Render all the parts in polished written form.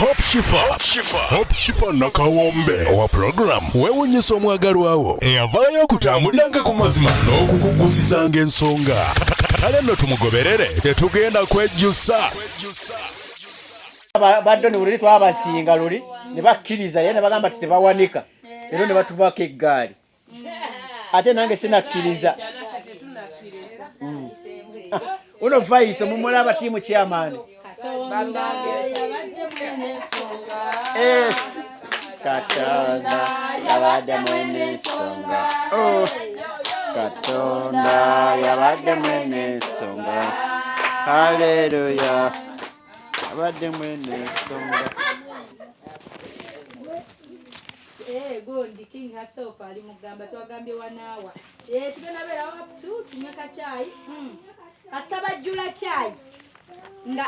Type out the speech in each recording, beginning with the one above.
Hope Shifa nakawombe owa program wewunyisa omwagalwawo eyavaayo okutambuliranga ku mazima n'okukugusizanga ensonga. Kale nno tumugoberere tetugenda kwejjusa. Baddo ne buli twabasinga luli ne bakkiriza ye ne bagamba ati tebawanika era ne batubako eggaali ate nange sinakkiriza. Uno vice mumulaba timu chairman yes Katonda yabadde mwene songa. Oh Katonda yabadde mwene songa. Hallelujah yabadde mwene songa. Gondi King Hasofa ali mugamba twagambye wanawa tugenda bera up to tunyaka chai kasaba jula chai nga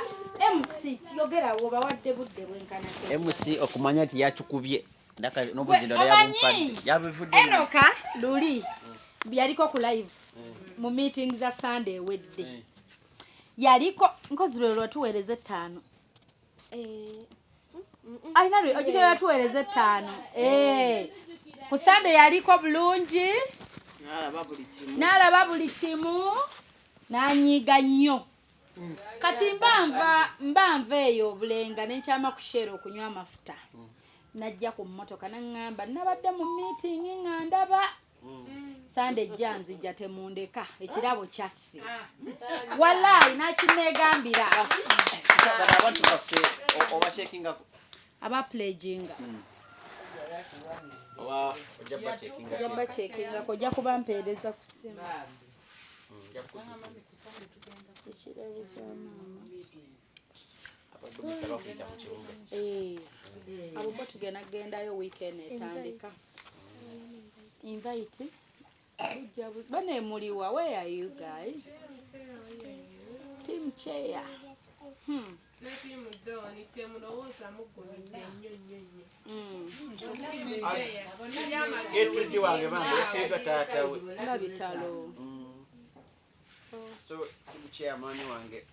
MC yogera wo bawadde budde bwenkana MC okumanya ati yachukubye ndaka nobuzindo yabumpadde yabivudde enoka luli yaliko ku live mu meeting za Sunday wedde yaliko nkozi lero tuwereze 5 Ainari ojigera tuwereze 5 ku Sunday yaliko bulungi nalaba buli kimu nanyiga nnyo kati mbamva eyo bulenga nenkyama kushera okunywa amafuta najja ku mmotoka nangamba nabadde mu meeting ngandaba Sunday janzija temundeka ekirabo kyaffe wallahi nakinegambira abantu baffe oba checking aba pledginga oba jabba checking koja kuba mpeereza ku simu ekirabo kya mama abo bo tugenda gendayo weekend etandika invite bane muliwa where are you guys team chair so chairman wange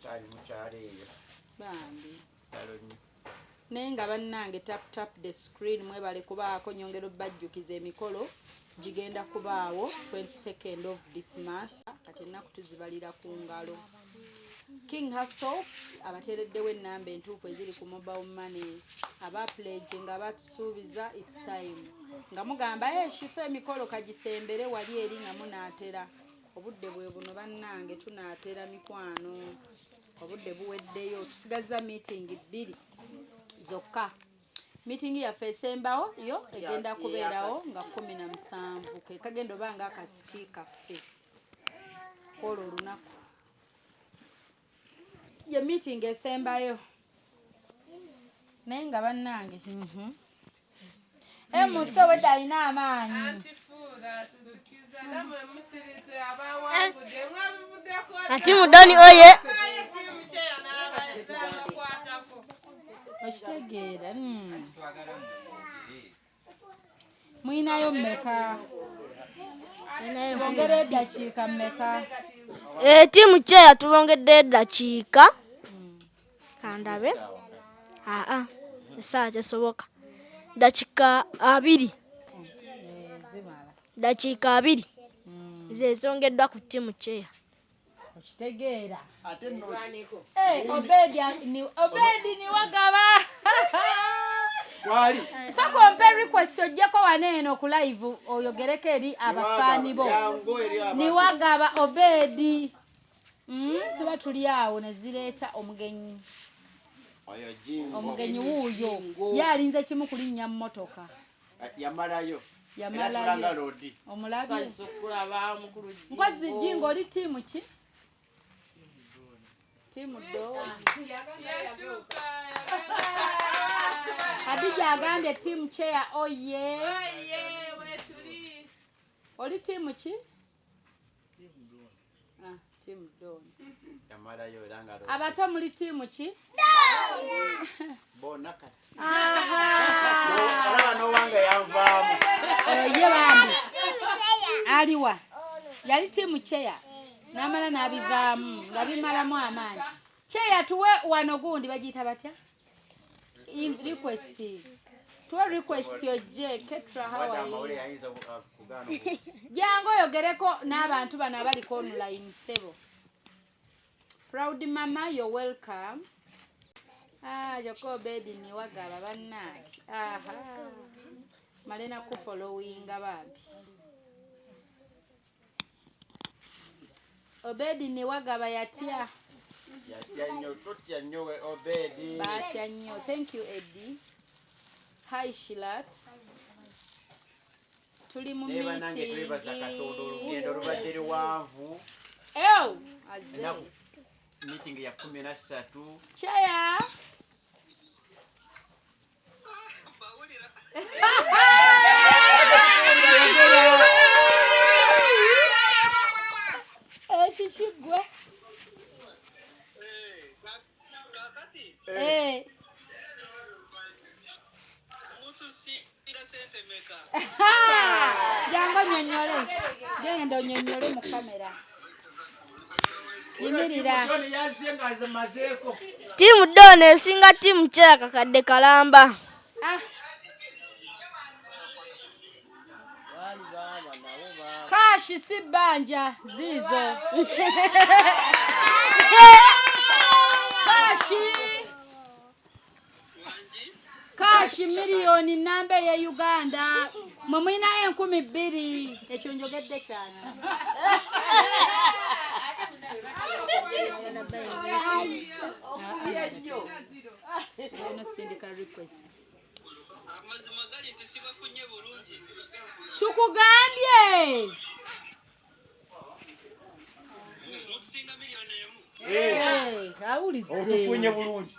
tali muchaleyo bambi nenga bannange tap the screen mwebale kubaako nyongero bajjukiza emikolo gigenda kubaawo 22nd of this month kati ennaku tuzibalira ku ngalo. King Hasof abatereddewo ennamba entuufu eziri ku mobile money aba pledge nga batusuubiza it's time nga mugamba shifa emikolo kagisembere wali eri nga munaatera obudde bwe buno bannange tunaatera mikwano obudde buweddeyo tusigaza meeting 2 zokka. Meeting Yafe Esembayo yo egenda kubeerawo nga 17 ke kagendo banga akasiki kaffe kolo lunaku ye meeting Esembayo nenga bannange muso wedalina amaanyi ati mudoni oye okitegeera mwinayo mmeka tubongere eddakiika mmeka timu kyeya tubongedde eddakiika kandabe essaawa tesoboka dakiika 2 dakiika 2 zezongeddwa ku timu kyeya okitegeera obedi ni wagaba wali so compare request ojjako waneeno ku live oyogereko eri abafaani bo ni wagaba obedi tuba tuli awo ne zireeta omugenyi wuuyo yalinze kimu kulinnya mmotoka yamalayo omulabye nkozi jingo oli tiimu ki timu do Hadija agambye timu chair oye wetuli oli timu ki timu do yamalayo langa abato muli timu ki bona kati no wanga yanvaamu ye bambi aliwa yali timu chair namala nabivaamu nga bimalamu amaanyi cheya tuwe wano gundi bagiyita batya request. Tuwa request yoje Ketra hawaii. Jango yogereko n'abantu bano abaliko online sebo. Proud mama, you're welcome. Joko bedi ni wagaba bannange. Malena ku following abambi. Obedi ni wagaba yatya. Yatya nnyo, totya nnyo we Obedi. Batya nnyo. Thank you, Eddie. Hi, Shilat. Tuli mu meeting. Neba nange twebaza Katonda olugendo lubadde luwanvu. Azze. Meeting ya 13. Chaya. Chishigwe. Jango nyonyole. Genda nyonyole mu kamera. Yimirira. Timu Done esinga timu Kyaka kadde Kalamba. Kashi sibanja zizo. Kashi milioni nambe ya Uganda. Mwina 12,000 ekyo njogedde cyane. Tukugambye. Otufunye bulungi.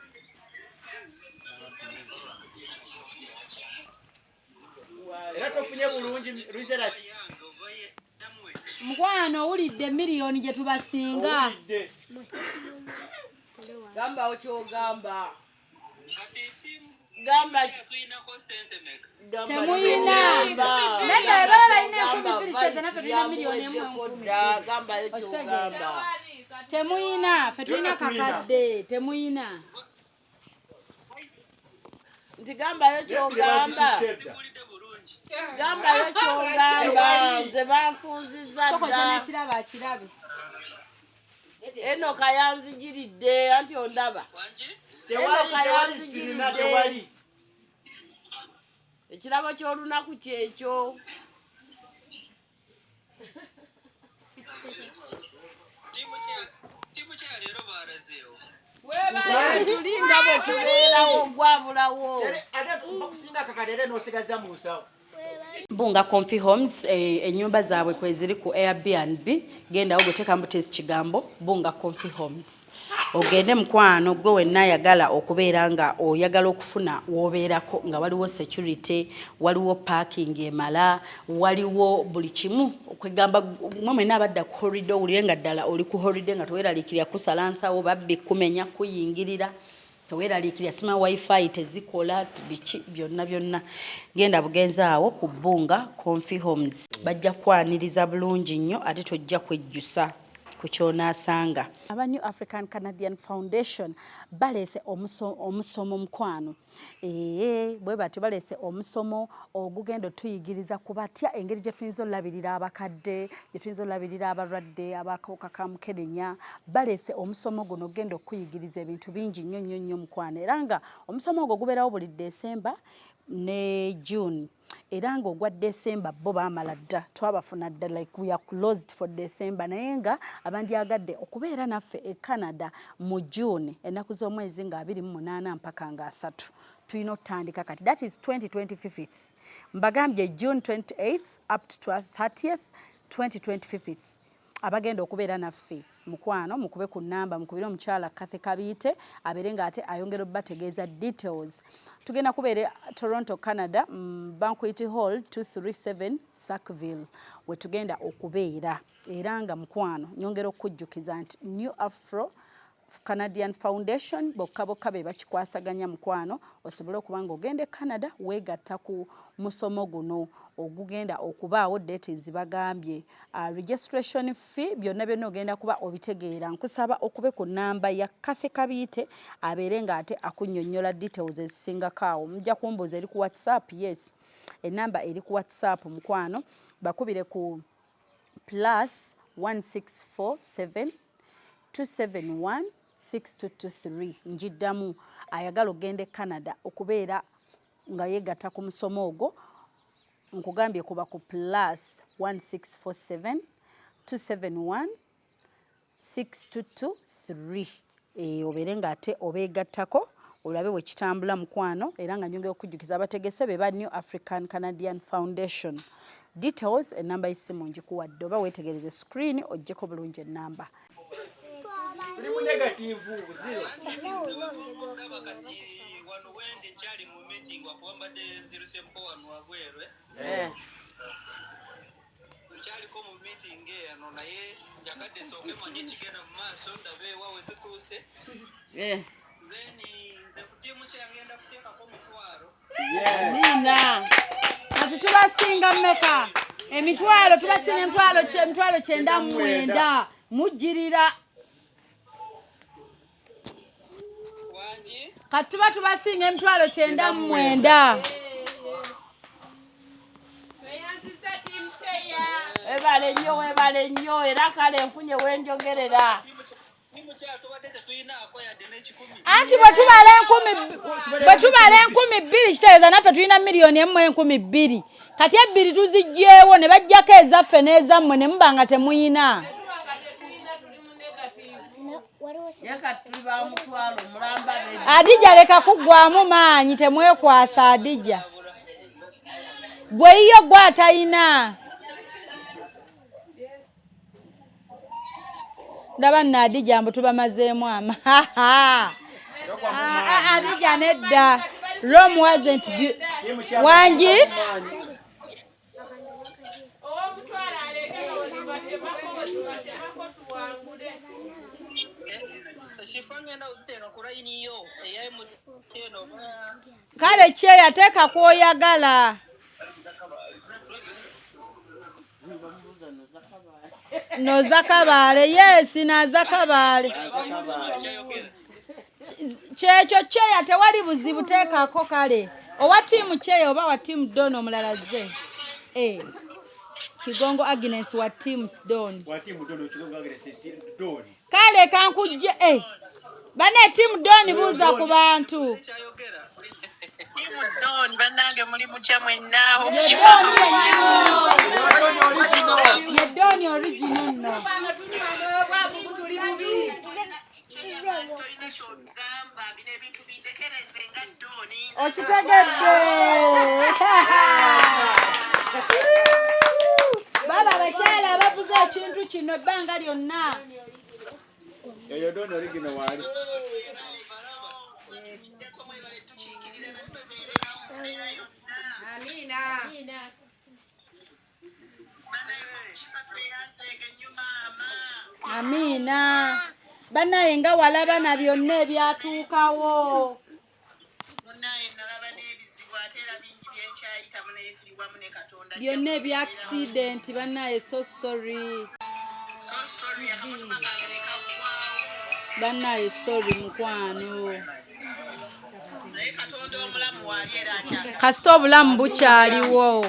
Era tofunye bulungi result. Mkwano ulidde milioni gye tubasinga. Gamba okyogamba. Gamba temuyina. Nega baba ine 12 na tulina milioni emwe. Gamba okyogamba. Temuyina, fe tulina kakadde, temuyina. Nti gamba yokyogamba. Gamba yokyogamba. Nze banfunziza dda. Soko kyana kiraba akirabe. Eno kayanzigiridde anti ondaba. Tewali. Ekirabo ky'olunaku kyekyo. Timu kya leero baalazeewo. Tulinda bwe tubeerawo gwabulawo. Ate okusinga kakadere n'osigaza mu nsawo. Bunga Comfy Homes ennyumba zaabwe kweziri ku Airbnb genda ogoteka mutesi kigambo Bunga Comfy Homes. Ogende mukwano gwe wenna ayagala okubeera nga oyagala okufuna wobeerako nga waliwo security, waliwo parking emala, waliwo buli kimu okwegamba mwe n'abadda ku holiday ulirenga ddala oli ku holiday nga toweraliikirira kusala nsawo babbi kumenya kuyingirira. Toweraliikirira sima wifi tezikola biki byonna genda bugenza awo ku Bunga Comfy Homes. Bajja kwaniriza bulungi nnyo ate tojja kwejjusa ku ky'onaasanga. Aba New African Canadian Foundation balese omusomo mukwano. Bwe batyo balese omusomo ogugendo tuyigiriza kubatya engeri gye tuyinza olabirira abakadde, gye tuyinza olabirira abalwadde abakawuka ka mukenenya. Balese omusomo guno gendo kuyigiriza ebintu bingi nnyo mukwano. Era nga omusomo ogwo gubeerawo buli December ne June. Era nga ogwa December bo baamala dda twabafuna dda like we are closed for December naye nga abandyagadde okubeera naffe e Canada mu June ennaku z'omwezi nga 28 mpaka nga 3 tulina otandika kati that is 2025 mbagambye June 28th up to 30th 2025 abagenda okubeera naffe mukwano mukube ku namba mukubire omukyala Kathe Kabiite abeere nga ate ayongera obbategeeza details. Tugenda kubeera Toronto, Canada, Banquet Hall 237 Sackville we tugenda okubeera era nga mukwano nyongera okujjukiza nti New Afro Canadian Foundation bokka be bakikwasaganya mukwano osobole okuba nga ogende Canada weegatta ku musomo guno ogugenda okubaawo dates bagambye registration fee byonna ogenda kuba obitegeera nkusaba okube ku namba ya Kathe Kabiite abeere nga ate akunnyonnyola details ezisingako awo mujja kumbuuza eri ku WhatsApp yes enamba eri ku WhatsApp mukwano bakubire ku +1647 271 6223 njiddamu ayagala ogende Canada okubeera nga yeegatta ku musomo ogwo nkugambye kuba ku +1647 271 6223 obeere nga ate obeegattako olabe bwe kitambula mukwano era nga nyongera okujjukiza abategese be ba New African Canadian Foundation details enamba y'essimu njikuwadde oba weetegereze screen ojjeko bulungi ennamba. Tulimu negative zero. Wano wende chali mu meeting wakuwambadde 074 wabwerwe. Chali ko mu meeting eno naye yakadde soke manye kigenda mu maaso ndabe wawe tutuuse. Then nze kutimu kyagenda kuteeka ko mutwaro. Nina. Ati tubasinga mmeka? Emitwalo tubasinga emitwalo 99 mujjirira. Katuba tubasinga emitwalo 99. Webale nnyo era kale nfunye wenjogerera. Anti bwe tubala 10,000 kitegeeza naffe tulina miliyoni 1,200,000 kati 2 tuzigyewo ne bajjako ezaffe n'ezammwe ne muba nga temuyina. Adija leka kuggwamu maanyi temwekwasa Adija. Gwe yiyo gwe atayina. Ndaba nno Adija mbu tubamazeemu ama. Adija nedda. Rome wasn't Wangi? Kale kyeya teeka kw'oyagala. Noza Kabaale, yes, naza Kabaale. Kyekyo kyeya tewali buzibu teekako kale. Owa tiimu kyeya oba wa tiimu Don omulala ze. Kigongo Agnes wa tiimu Don. Wa tiimu Don Kigongo Agnes Don. Kale kankujje bane tiimu Don buuza ku bantu. Timu Don bannange muli mutya mwennaho. Ye Don original no. Okitegedde. Baba bakyala abavuze ekintu kino ebbanga lyonna. Eyo Don original wali. Amina. Banaye nga walaba na byonna ebyatuukawo. Byonna ebya accident banaye so sorry. Banaye sorry mukwano. Kasita obulamu bukyaliwo.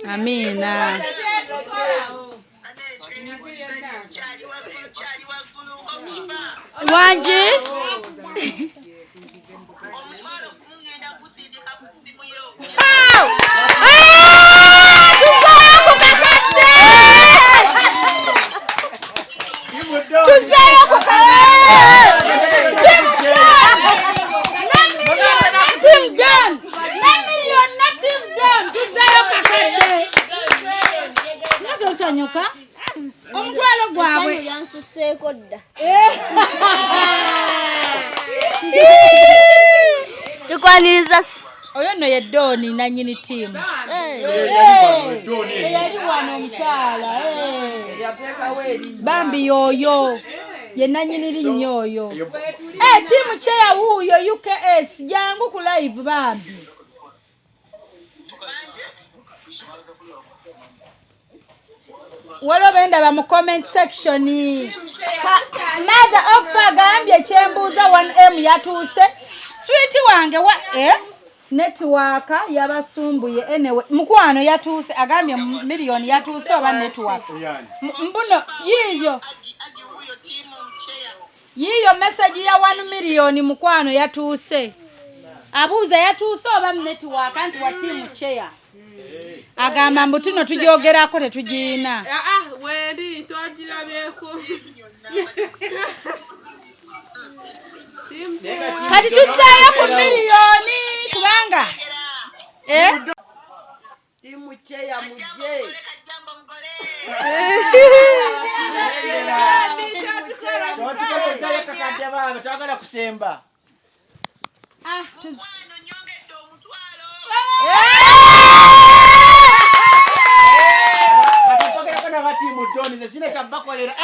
Amina. Wangi? Omutwalo gwabwe yansuseeko dda. Tukwaniriza Oyo no ye Doni na nyini timu. Yali wano omukyala. Bambi yoyo. Ye na nyini linnyo oyo. Timu cheya wuyo UKS jangu ku live Bambi. Walo benda mu comment section. Mother offer gambye chembuza 1M yatuuse. Sweet wange network yabasumbuye anyway mukwano yatuuse agambye million yatuuse oba network. Mbuno yiyo message ya 1 million mukwano yatuuse. Abuuza yatuuse oba network anti wa team chair. Agamba mbutino tujogerako tetujiina. Wendi twagirabyeko. Kati tusaayo ku miliyoni kubanga Timu cheya muje. Twagala kusemba. Timu Doni zesine chabakolera.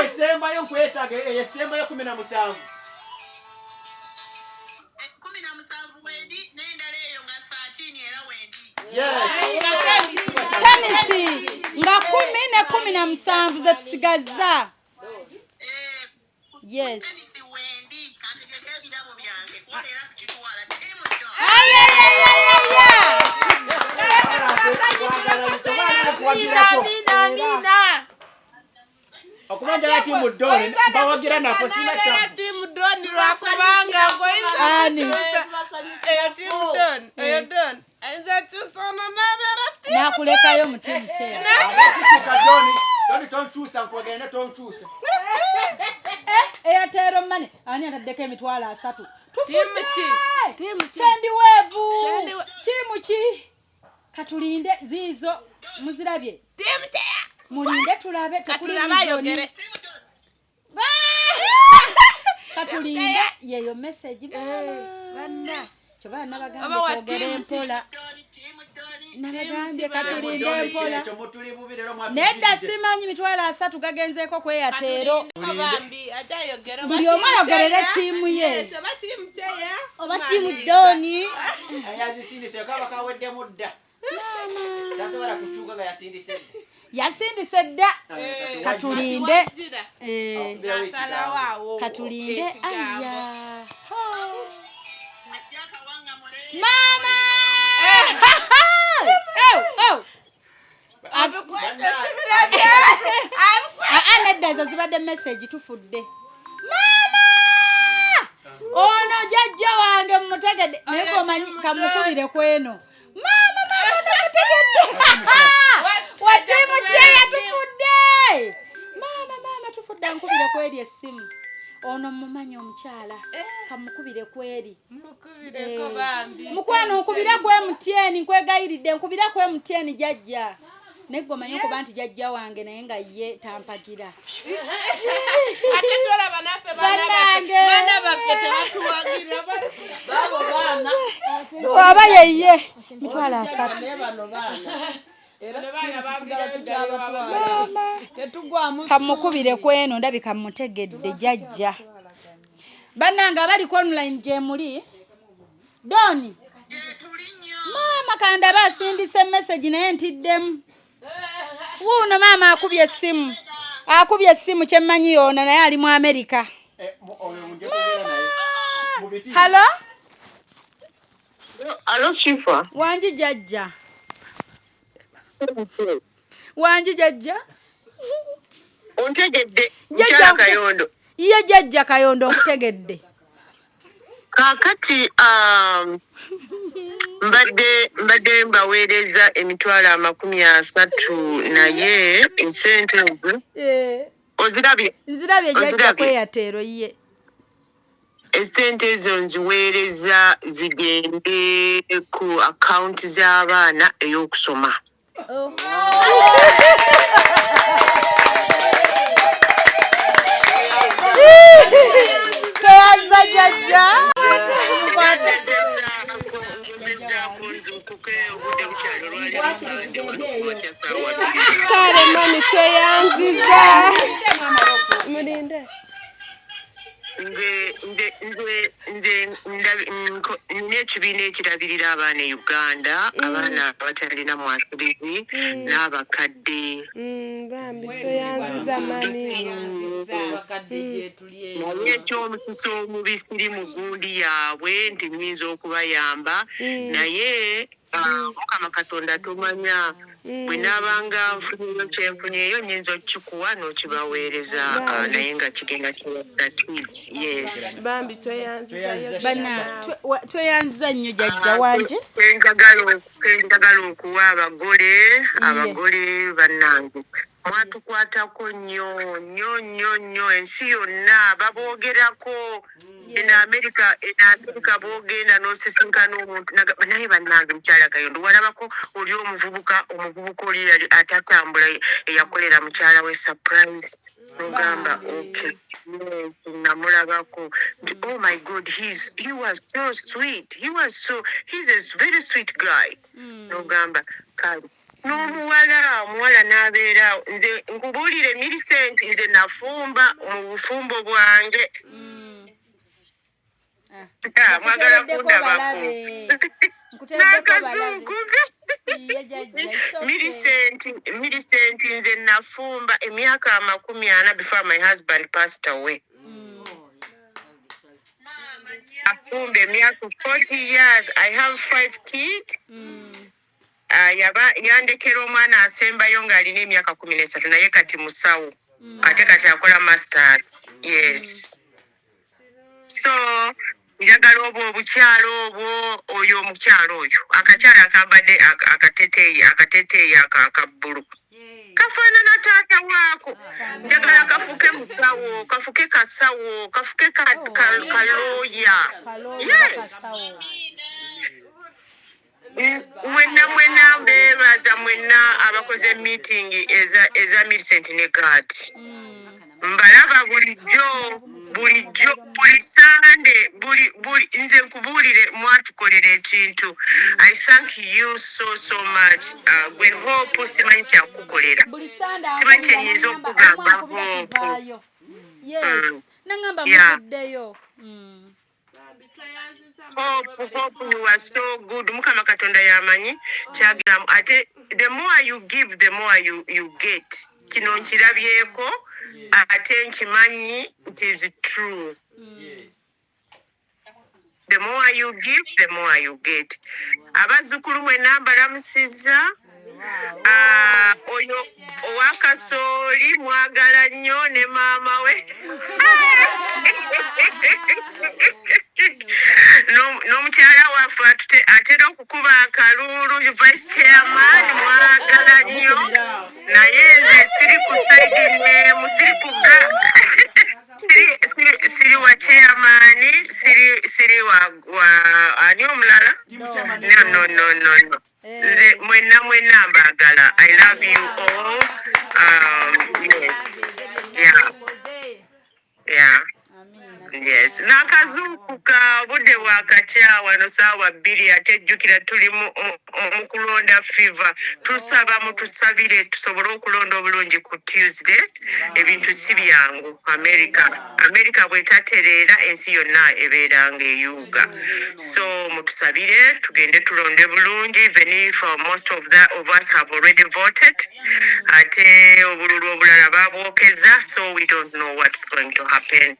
Esembayo nkwetaga esembayo 17 wendi nenda leyo nga 13 era wendi. Tenisi nga 10 ne 17 ze tusigaza. Yes. wendi kategeka ebirabo byange kwolera tukitwala timu Mina. Okumanja ya timu Doni bawagira nako sina cha Timu Doni lwakubanga Ani timu Doni. Enza tusona nabera. nakulekayo mu timu chair. Doni tonchusa nkwagenda tonchusa. Eyatero mane ani ataddeko emitwalo 3. Timu chi. Sendi wevu. Timu chi. Katulinde zizo muzirabye. Timu cheya. Mulinde tulabe Katulabayogere. Katulinde yeyo message Banda. Choba nabagambye kogere mpola. Nabagambye katulinde mpola. Nedda simanyi mitwalo 3 gagenzeko kweyatero. Bambi ajayogera. Buli omu ayogerere timu ye. Timu cheya. Oba timu Doni. Ayazisindise kaba kawedde mudda. Tasobola kuchuka ga yasindise. Yasindise dda. Katulinde. Katulinde aya. Mama! Nedda ezo zibadde message tufudde. Mama! Ono jajja wange mumutegedde. Naye komanyi kamukubire kweno. Mama mutegedde. Watimu cheya tufudde. Mama tufudde nkubire kweri essimu. Ono mumanyi omukyala kamukubire kweri. Mukubireko Bambi. Mukwano nkubira kwe mutieni nkwegayiridde nkubira kwe mutieni jajja. Nego manyi kuba nti jajja wange naye nga ye tampagira. Ate tola banafe bana baffe tebatuwagira babo bana. Aba yeye. Mitwala 3. Ne bano bana. Era tusigala tujabatwala. Tetugwamu. Kamukubire kweno ndabika mutegedde jajja. Bananga bali ku online je muli. Doni. Mama kanda basindise message naye ntiddemu. Wuno mama akubye simu. Akubye simu kyemmanyi yona naye ali mu America. Hello? Alo Shifa. Wanji jajja. Wanji jajja. Ontegedde. Jajja Kayondo. Ye jajja Kayondo ontegedde. kakati mbadde mbaweereza emitwalo 30 naye esente ezo ozirabye jjajja kweyateero ye esente ezo nziweereza zigende ku akawunti z'abaana ey'okusoma. Toyaza jjajja kale mami tweyanziza mulinde nze n'ekibiina ekirabirira abaana e Uganda abaana abatalina mwasirizi n'abakadde bambi tweyanziza mami naye eky'omukisa omubisiri mu gundi yaabwe nti nnyinza okubayamba naye Mukama Katonda tumanya bwe naabanga nfunyeyo kyenfunyeyo nnyinza okukikuwa n'okibaweereza naye nga kigenda kiwasa kids. Yes. Bambi tweyanziza bana tweyanziza nnyo jjajja wanje kenjagala okuwa abagole bannange mwatukwatako nnyo ensi yonna baboogerako en America boogenda n'osisinkana omuntu naye bannange mukyala Kayondo walabako oli omuvubuka oli yali atatambula eyakolera mukyala we surprise nogamba okay yes namulabako oh my God he was so sweet he's a very sweet guy nogamba kale n'omuwala n'abeera nze nkubuulire Millicent nze nafumba mu bufumbo bwange mwagala kundabako n'akazungu Millicent nze nafumba emyaka 40 before my husband passed away. Afumba emyaka 40 years. I have 5 kids. Yandekera omwana Esembayo ng'alina emyaka 13 naye kati musawo kati akola masters. Yes. So njagala obukyalo oyo omukyalo oyo akakyala akambadde akateteeyi akabbulu kafaanana taata waako njagala kafuke musawo kafuke kasawo kafuke kalooya. Yes. Mwenna mbeebaza mwenna abakoze meeting eza Millicent ne Gati mbalaba bulijjo buli Sunday buli nze nkubuulire mwatukolera ekintu. I thank you so much. Gwe Hope simanyi kyakukolera simanyi kyenyinza okugamba Hope. Yes. Nangamba muguddeyo. Hope you are so good. Mukama Katonda yamanyi kyagiramu ate the more you give the more you get. Kino nkirabyeko ate nkimanyi it is true. The more you give the more you get. Abazzukulu mwenna mbalamusizza. Oyo owakasooli mwagala nnyo ne maama we n'omukyala waffe atera okukuba akalulu vice chairman mwagala nnyo naye nze siri ku saidi nemu siri kuga siri wa chairman siri wa ani omulala no nze mwenna mbagala. I love you all. Yes. Yeah. Yes. Nakazuukuka budde bwakakyawa no saawa 2 ate jjukira tuli mu kulonda fever. Tusaba mutusabire tusobole okulonda obulungi ku Tuesday. Ebintu si byangu. America bwetatereera ensi yonna ebeeranga eyuuga. So mutusabire tugende tulonde bulungi even if most of us have already voted. Ate obululu obulala babwokeza so we don't know what's going to happen.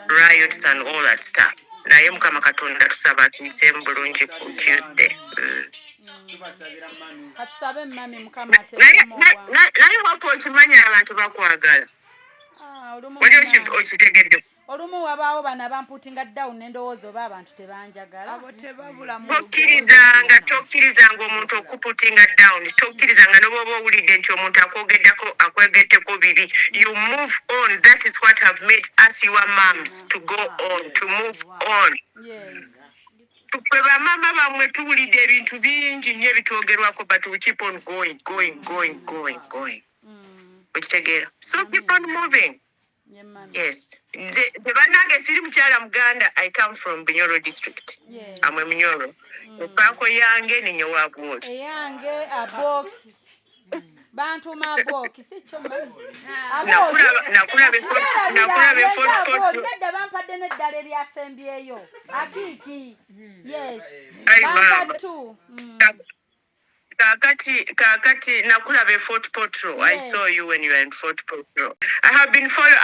Riots and all that stuff. Naye Mukama Katonda tusaba tuyisemu bulungi ku Tuesday. Katusabe mami Mukama ateekemu naye Hope okimanya abantu bakwagala. Wali okitegedde olumu wabaawo bano abamputinga down n'endowooza oba abantu tebanjagala tokkirizanga omuntu okuputinga down tokkirizanga n'obwoba owulidde nti omuntu akwegeddeko bibi. You move on. That is what have made us your moms to go on, to move on. Tuffe bamama bamwe tuwulidde ebintu bingi nnyo ebitwogerwako, but we keep on going. Okitegeera? So keep on moving. Yes. Nze bannange siri mukyala Muganda. I come from Bunyoro district. I'm a Munyoro. Okaako yange ninyo wa Bwoki. Eyange Aboki. Bantu maboki sicho mami. Nakula Fort Portal. Nedda bampadde n'eddala eryasembyeyo. Akiki. Yes. Bampatu. Kakati nakula Fort Portal. I saw you when you were in Fort Portal. I have been following.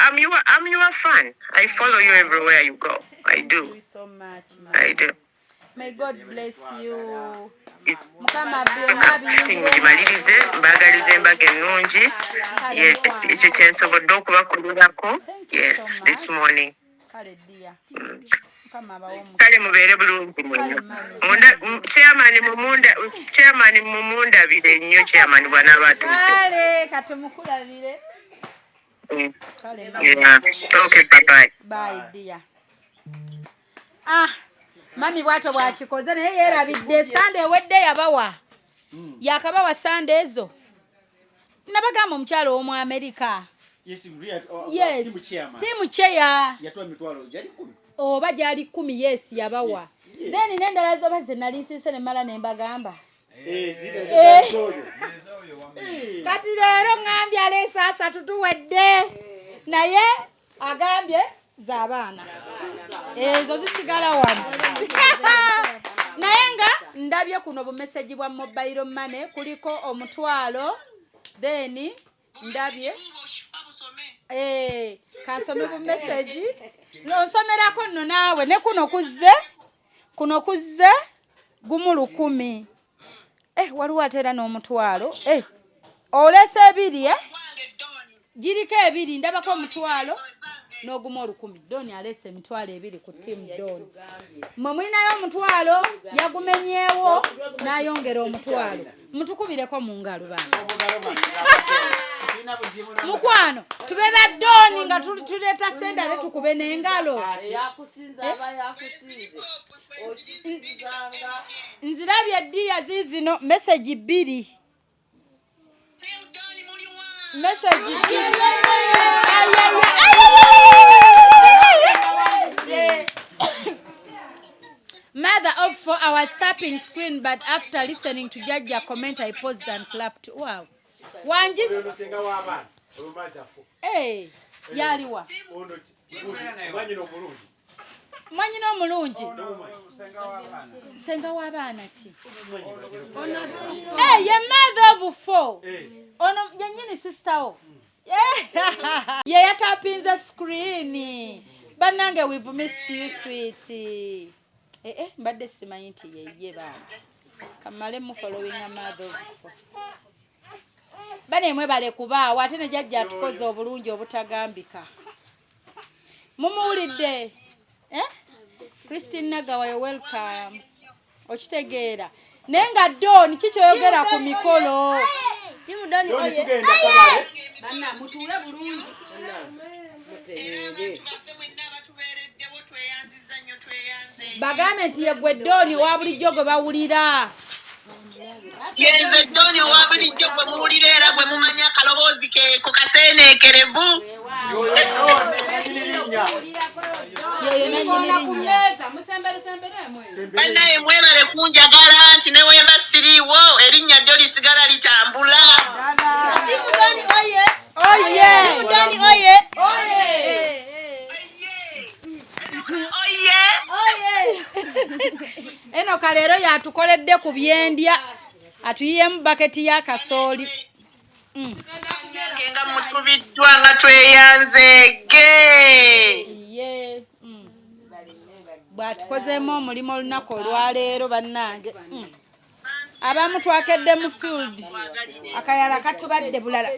I'm your fan. I follow you everywhere you go. I do. Thank you so much. I do. May God bless you. Mugimalirize mbagalize embaga ennungi. Yes, ekyo kyensobodde okubakolerako. Yes, this morning. Kale mubeere bulungi mwenna. Chairman mumundabire nnyo chairman bw'anaaba atuuse. Kale katumukulabire. Yeah. Okay, bye-bye. Bye, dear. Mami bwato bwakikoze naye yeerabidde Sunday wedde yabawa. Yakabawa Sunday ezo. Nabagamba omukyalo w'omu America. Yes. Timu chair. Yatwa mitwalo jali 10. Oba gyali 10 yes yabawa. Then n'endala zoba ze nali nsise ne mala ne mbagamba. Kati leero ngambye aleesa asatu tuwedde. Naye agambye z'abaana. Ezo zisigala wano. Naye nga ndabye kuno bu message bwa mobile money kuliko omutwalo. Then ndabye kansome bu message. Nsomerako nno naawe ne kuno kuzze gumu 10. Waliwo atera n'omutwalo. Olese 2 giriko 2 ndabako omutwalo n'ogumu 10. Doni alese emitwalo 2 ku team Doni. Mmwe mulinayo omutwalo yagumenyeewo n'ayongera omutwalo. Mutukubireko mu ngalo bana. Mukwano tube ba Doni nga tuleta senda ne tukube n'engalo. Nzirabye dia zizino message 2. Message 2. Mother of 4 hours tapping screen, but after listening to Jajja comment I paused and clapped. Wow. Wanji yaliwa mwanyi n'omulungi senga w'abaana ki ye mother of 4 ono yennyini sister wo ye yatapinze screen bannange we've missed you sweet mbadde simanyi nti ye baana kamale mu following a mother of 4 bane mwe bale kubaawo ate ne Jajja atukoze obulungi obutagambika mumuwulidde Christine Nagawa you welcome okitegeera nenga Doni kikyoyogera ku mikolo timu Doni oye banna mutuule bulungi bagambe nti yegwe Doni wa bulijjo gwe bawulira Yenze Doni wa bulijjo gwe muwulira era gwe mumanya akaloboozi ke ku kaseeneekerevu bannaye mwebale kunjagala nti ne wemba siriiwo erinnya lyo lisigala litambula. timu Doni oye timu Doni oye eno kaleero yatukoledde ku byendya atuyiyemu baketi ya kasooli nga musubiddwa nga tweyanzege bwatukozeemu omulimu olunaku olwaleero bannange abamu twakedde mu field akayala katubadde bulala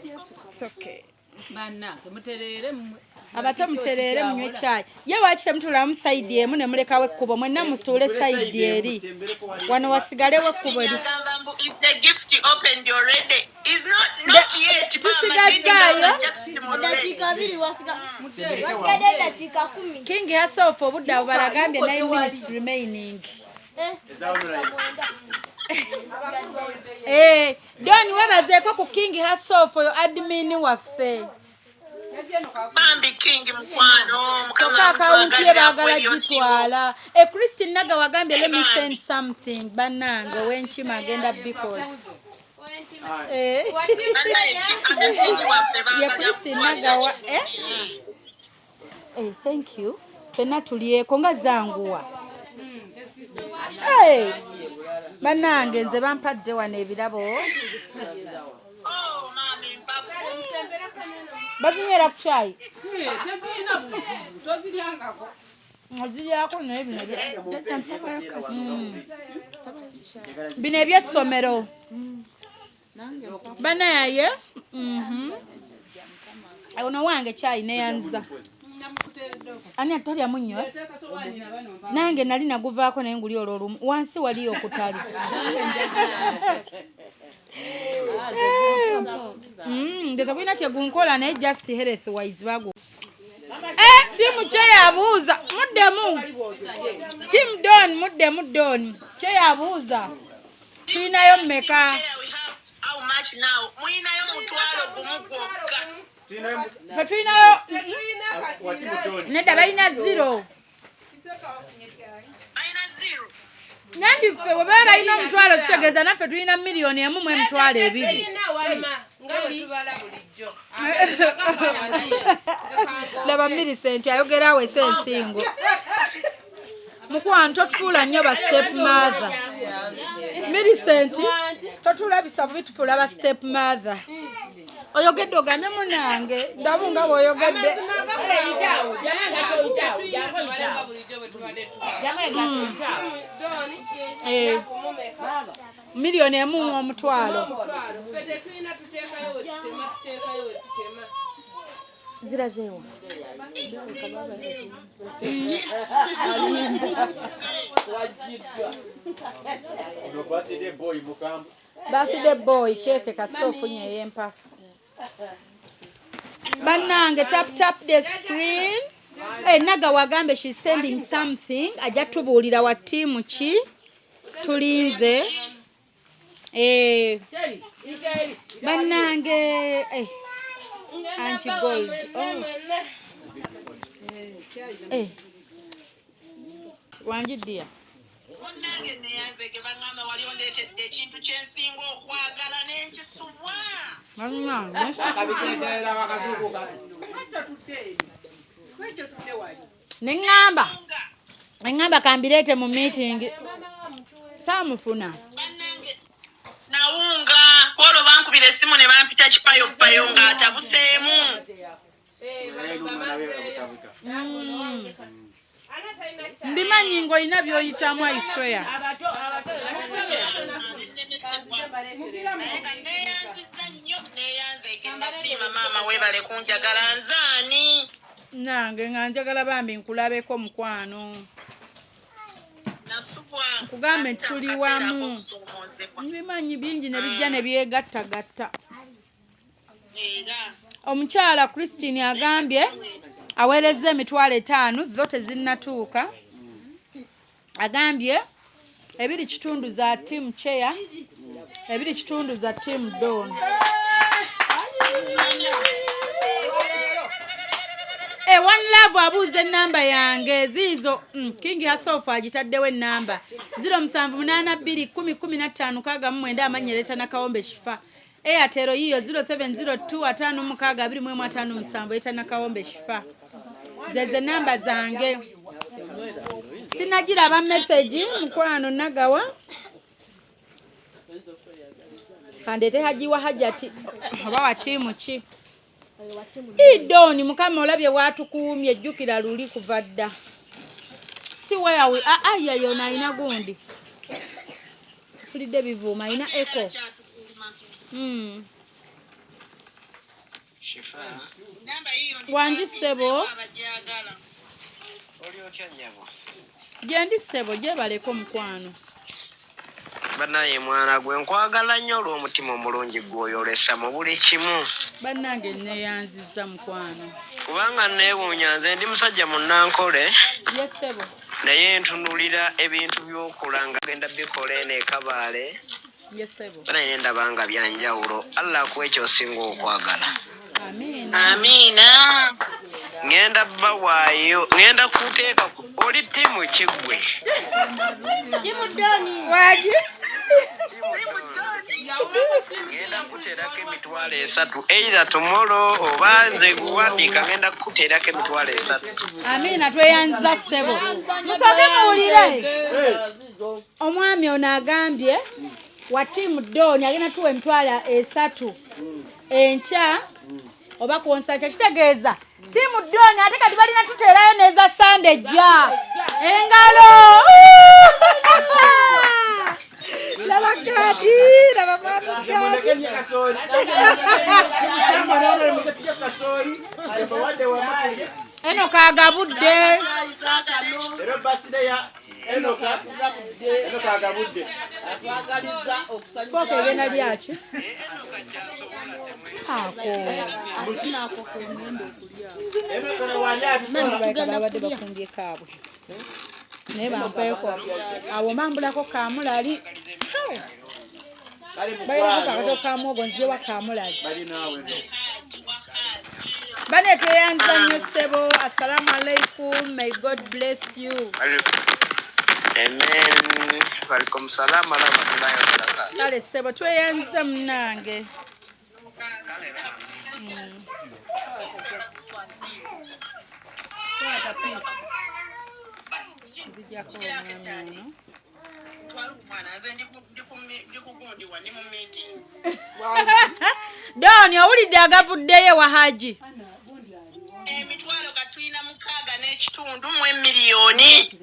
Bannange muterere mmwe. Abato muterere munywe chai. Ye wakite mutula mu side emu ne mulekawe ekkubo mwenna musitule side eri. Wano wasigalewo ekkubo eri. Is the gift opened already? Is not yet. Tusigazayo. Dakika 2 wasigadde dakika 10. King herself obudde abo balagambye 9 minutes remaining. Doni webazeeko ku King herself oyo admin waffe. Bambi King mukwano Mukama akaunti ye baagala gitwala. Christine Naga wagambye let me send something bannange ow'enkima agenda bikola. Christine Naga wa thank you. Fenna tulieko nga zanguwa. Bannange nze bampadde wano ebirabo. Bazinywera ku chai. Bino ebyessomero. Banaye. Ono wange chai neyanza. Ani atali amunyo? Nange nali naguvaako naye nguli olwo wansi wali okutali. Ndeta kuina kyegunkola naye just health wise bago. Timu kyeyabuuza muddemu. Timu Don muddemu Don. Kyeyabuuza. Tuyinayo mmeka? How much now? Muinayo mutwalo gumu gwokka. Fe tuyinayo. Nedda balina 0. Nanti ffe bwe baba balina omutwalo kitegeeza naffe tulina miliyoni emu mu emitwalo 2. Laba Millicent ayogera awo ensingo. Mukwano totufuula nnyo ba step mother. Millicent totulabisa bubi tufuula ba step mother. Oyogedde ogamye munange ndamu nga bw'oyogedde. Miliyoni emu omutwalo. Zirazeewa. Birthday boy keke kasita ofunye ey'empafu. Bannange tap the screen. Naga wagambe she's sending something. Ajja tubuulira wa timu ki tulinze. Bannange anti gold. Wanjidia. Munnange neyanze ge bangamba wali ondeetedde ekintu kyensinga okwagala n'enkisuwa. Neŋŋamba kambireete mu meeting. Saamufuna. Nawunga olwo bankubira essimu ne bampita kipayopayo ng'atabuseemu. Mbimanyi ng'olina by'oyitamu aisweya. Nasiima maama weebale kunjagala nzaani. Nange nga njagala bambi nkulabeko mukwano. Nkugambe tuli wamu. Mbimanyi bingi ne bijja ne byegattagatta. Omukyala Christine agambye aweerezza emitwalo 5 zo tezinnatuuka. Agambye 2 za team chair, 2 za team Don. One love abuuza ennamba yange ziizo King Asofa agitaddewo ennamba 07821015 amanyereta na kawombe shifa. Airtel yiyo 0702562557 eta na kawombe shifa. Zeze namba zange. Sinagira ba message mukwano nagawa. Kandete hajiwa hajati abawa timu ki. Idoni mukama olabye watukuumye ejjukira luli kuvadda. Si weyawe aya yona ina gundi. Kulide bivuma ina echo. Wanji sebo. Oli otya nnyabo? Gyendi sebo gyebaleko mukwano. Banaye mwana gwe nkwagala nnyo olw'omutima omulungi gw'oyolesa mu buli kimu. Bannange neeyanzizza mukwano. Kubanga neewuunya nze ndi musajja munnankole. Ye sebo. Naye ntunuulira ebintu by'okola nga genda bikola eno ekabaale. Ye sebo. Banaye ndaba nga byanjawulo. Allah akuwa ekyosinga okwagala. Amiina. Ngenda bawaayo. Ngenda kuteeka oli ttiimu kiggwe. Timu Doni. Waji? Ngenda kuteerako emitwalo 3 either tomorrow oba nze guwandiika ngenda kuteerako emitwalo 3. Amiina tweyanziza ssebo. Musooke muwulire. Omwami ono agambye wa ttiimu Doni agenda tuwa emitwalo 3 enkya oba konsakya kitegeeza ttiimu Doni ate kati balina tuteerayo neza Sande ejja engalo. Laba kati, laba mama kati. Eno kaagabudde. Foka egenda lyaki? Babadde bafumbye kaabwe naye bampaeko awo mambulako kamulali balirako kakato kamwogo nzirewa kamulali bane tweyanza nnyo ssebo. Assalamu alaikum, may God bless you. Amen. Walaikum salam wa rahmatullahi wa barakatuh. Kale ssebo tweyanza munnange. Doni owulidde agavuddeyo wa Haji. Emitwalo katuyina 6.5 mu emiliyoni.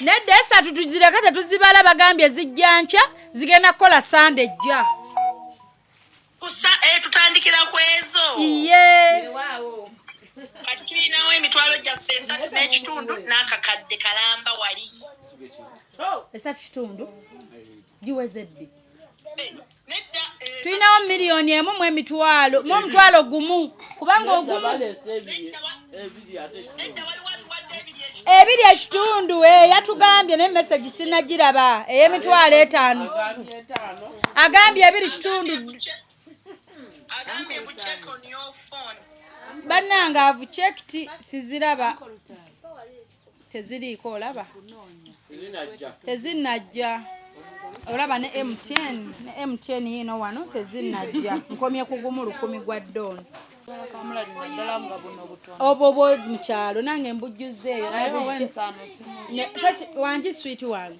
Nedda 3 tuzireka tetuzibala bagambye zijja nkya zigenda kukola Sande ejja. Tutandikira ku ezo. Iye. Kati tuyinawo emitwalo gyaffe 3.5 n'akakadde kalamba wali. 3.5 giwezedde. Tuyinawo miliyoni 1 mu emitwalo mu omutwalo gumu kubanga ogumu 2.5 yatugambye ne message sinagiraba ey'emitwalo 5 agambye 2.5 Agambye bu check on your phone. Bannanga avu checked siziraba teziriiko olaba tezinajja olaba ne MTN yino wano tezinajja nkomye kugumu 10 gwa Doni obwo mukyalo nange mbujjuzeeyo wanji sweet wange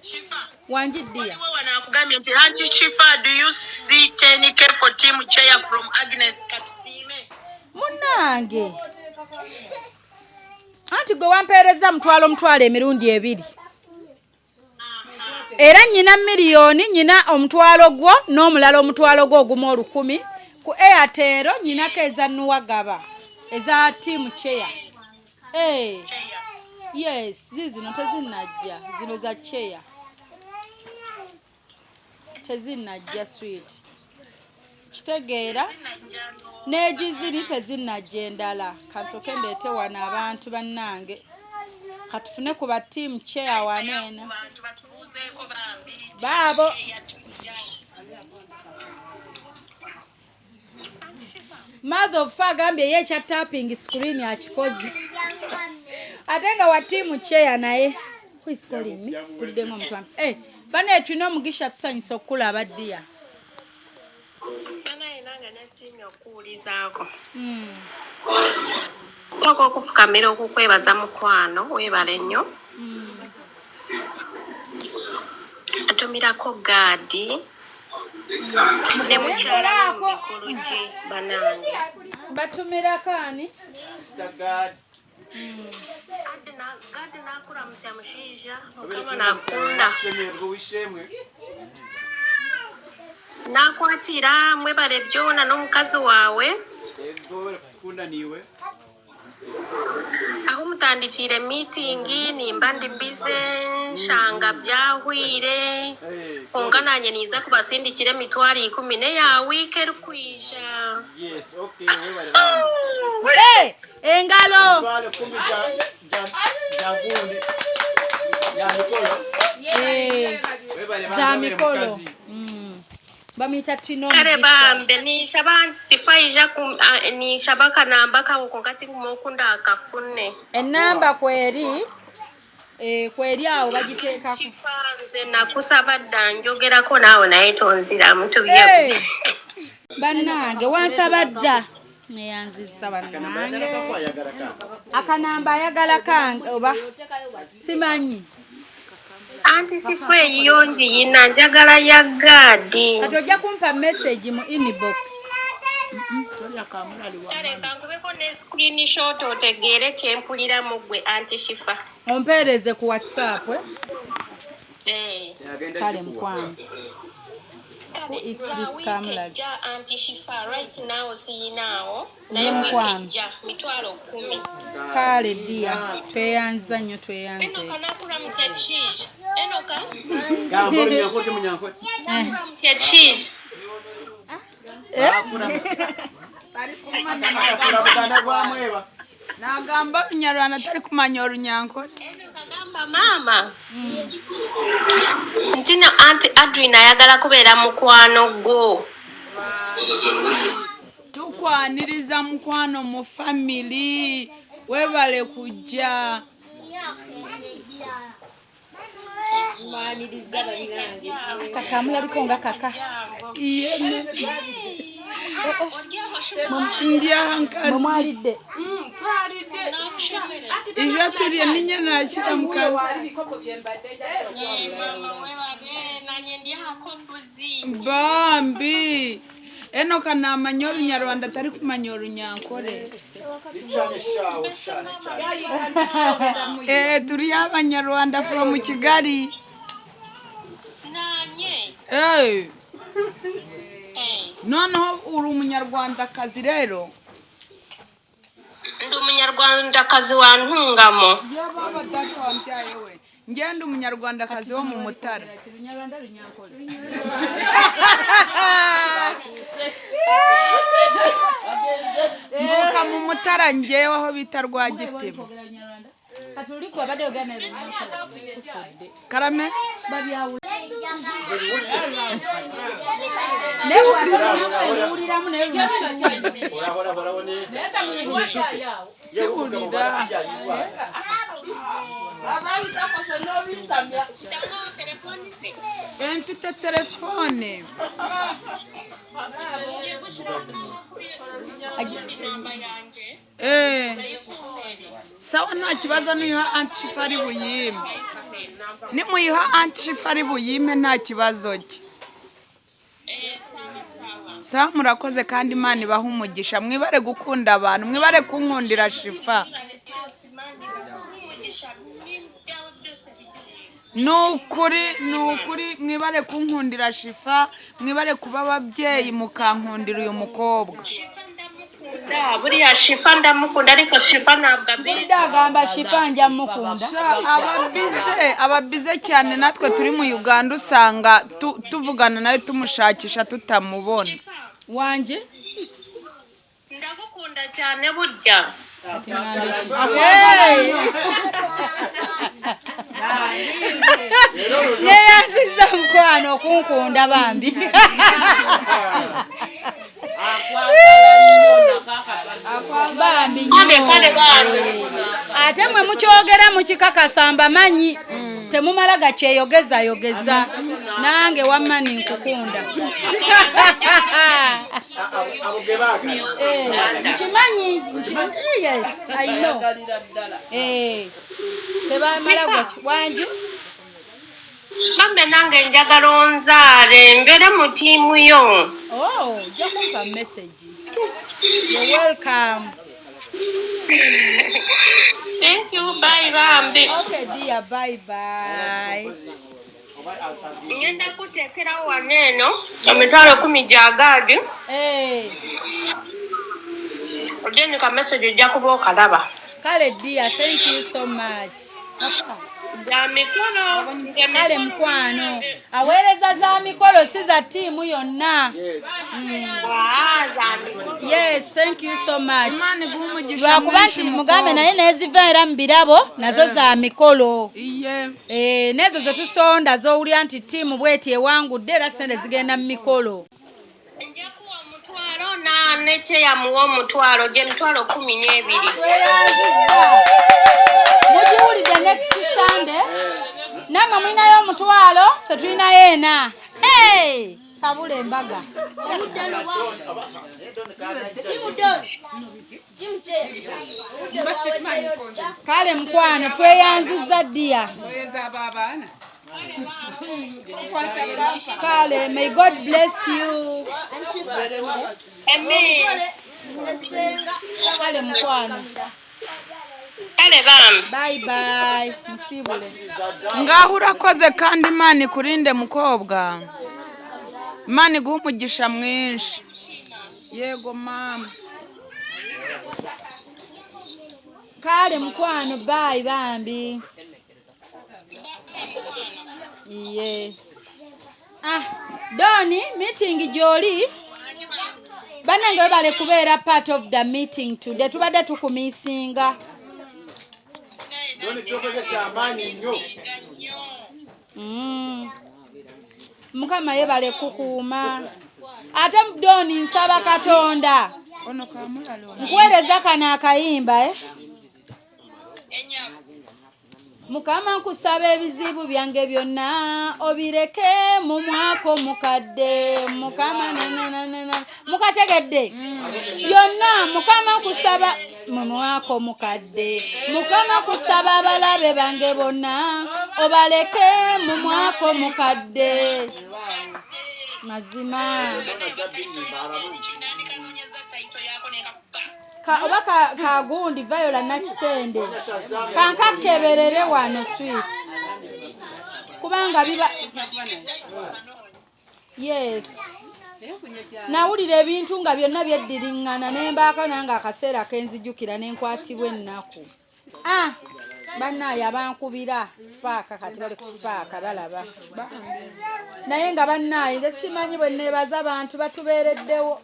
wanji dia Wanakugambye nti Auntie Chifa, do you see 10K for team chair from Agnes Kapsime? Munange anti gwe wampeereza mutwalo emirundi 2 era nyina miliyoni nyina omutwalo gwo n'omulala omutwalo gwo ogumu 10 ku Airtel nyinako eza Nuwagaba eza team chair. Yes, zino tezinajja zino za chair tezinajja sweet kitegeera n'egiziri tezinajja endala kansoke ndeete wano abantu bannange katufune ku ba team chair waneena baabo Mother of agambye ye cha tapping screen akikozi ate nga wa team chair naye who is calling me kuliddenga omutwami bane tulina omugisha tusanyisa okulaba ddia banaye nange nesiimye okuwulizaako sooka okufukamira okukwebaza mukwano weebale nnyo atumirako gaadi ne mukyala mu mikolo gye banange batumirako ani gaadi nakulamusya mushiija mukama nakunda nakwatira mwebale byona n'omukazi waawe aho mutandikire meeting nimba ndi busy nshanga byahwire ongananye niza kubasindikire mitwari 10 ne ya week erikwisha. Yes, okay, Hey, engalo. Za mikolo. Bamita tino. Kare bambe ni shaban sifaija ni shabaka namba ka ngati kumukunda akafune. Enamba kweri kweri awo bagiteeka Sifanze nakusaba danjogera ko nawe naye tonzira mtu bye. Bannange wansabadda neyanzizza bannange akanamba ayagala kange oba simanyi anti sifwe yonji yina njagala ya gadi kati ojja kumpa message mu inbox. Kare kangubeko ne screenshot otegere kyempulira mugwe anti shifa Ompeereze ku WhatsApp kale mukwano. Who is this camera? Anti shifa right now see now na wikeja mitwalo 10 Kale dia tweyanza nnyo tweyanze. Kana kula msachiji enoka Gamboni nyakote munyankote. Msachiji Nagamba Runyarwanda tari kumanya Runyankote. Nagamba mama. Ntina Auntie Adrina ayagala kubeera mukwano gwo. Tukwaniriza mukwano mu family. Webale kujja. Kaka mulabiko nga kaka. Iye. Ndyankazi. Mwalidde. Ija turiye ninye nakira mukazi. Bambi. Eno kana amanyo Runyarwanda tari kumanya Runyankore. Turi abanyarwanda from Kigali. Nanye. Noneho uri umunyarwandakazi rero. Ndi umunyarwandakazi wa ntungamo. Yaba data wambyaye we. Ngende umunyarwandakazi wo mu Mutara. Muka mu Mutara ngewe aho bita Rwagitema. Karame mfite telefone. Sawa nta kibazo niha antifari buyime. Nimuyiha antifari buyime nta kibazo cye. Sawa murakoze kandi Imana ibaha umugisha. Mwibare gukunda abantu, mwibare kunkundira Shifa. Nukuri mwibare kunkundira Shifa, mwibare kuba ababyeyi mukankundira uyu mukobwa. Buriya Shifa ndamukunda ariko Shifa ntabwo abizi. Ndagamba Shifa njya mukunda. Ababize cyane natwe turi mu Uganda usanga tuvugana nawe tumushakisha tutamubona. Wanje ndagukunda cyane burya. Ati mwambishi. Neyanziza mukwano kunkunda bambi. Bambi ate mwe mukyogera mukikakasamba manyi temumala gakyeyogeza nange wamani nkukunda. Kimanyi yes I know tebamala gaki wanje Mambe nange njagala onzaale mbere mu tiimu yo. Oh, jakumpa message. You're welcome. Thank you, bye bambi. Okay dear, bye bye. Ngenda kutekera waneno emitwalo 10 gya gadi. Ojeni ka message ojja kuba okalaba. Kale dear, thank you so much. Za mikono. Kale mukwano. Aweereza za mikolo si za tiimu yonna. Yes, thank you so much. Lwakuba nti mugambe naye neziva era mu birabo nazo za mikolo. Nezo ze tusonda z'owulira nti tiimu bw'eti ewangudde era sente zigenda mu mikolo. Njakuwa omutwalo nete yamuwa omutwalo gye mitwalo 12. Mugiwulidde next Sunday. Namwe mulinayo omutwalo ffe tulinayo ena. Hey! Sabula embaga. Kale mukwano tweyanzizza ddia. Kale, may God bless you. Amen. Kale mukwano. Kale bam. Bye bye. Musibule. Ngaho urakoze kandi Imana ikurinde mukobwa. Imana iguhe umugisha mwinshi. Yego mama. Kale mukwano bye bambi. Iye. Doni meeting joli. Banange bale kubeera part of the meeting today. Tubadde tukumisinga. Doni chokoze kyamaanyi nnyo. Mukama yebale kukuuma. Ate Doni nsaba Katonda. Ono kamulalo. Nkwereza kana akayimba Mukama nkusaba ebizibu byange byonna obireke mu mwaka omukadde. Mukama mukategedde byonna Mukama nkusaba mu mwaka omukadde. Mukama kusaba abalabe bange bonna obaleke mu mwaka omukadde. Mazima oba kagundi Viola nakitende kankakeberere wano sweet kubanga biba yes nawulira ebintu nga byonna byeddiringana nembaako nange akaseera kenzijjukira nenkwatibwa ennaku bannaye abankubira sipaaka kati bali ku sipaaka balaba naye nga bannaye nze simanyi bwe neebaza abantu batubeereddewo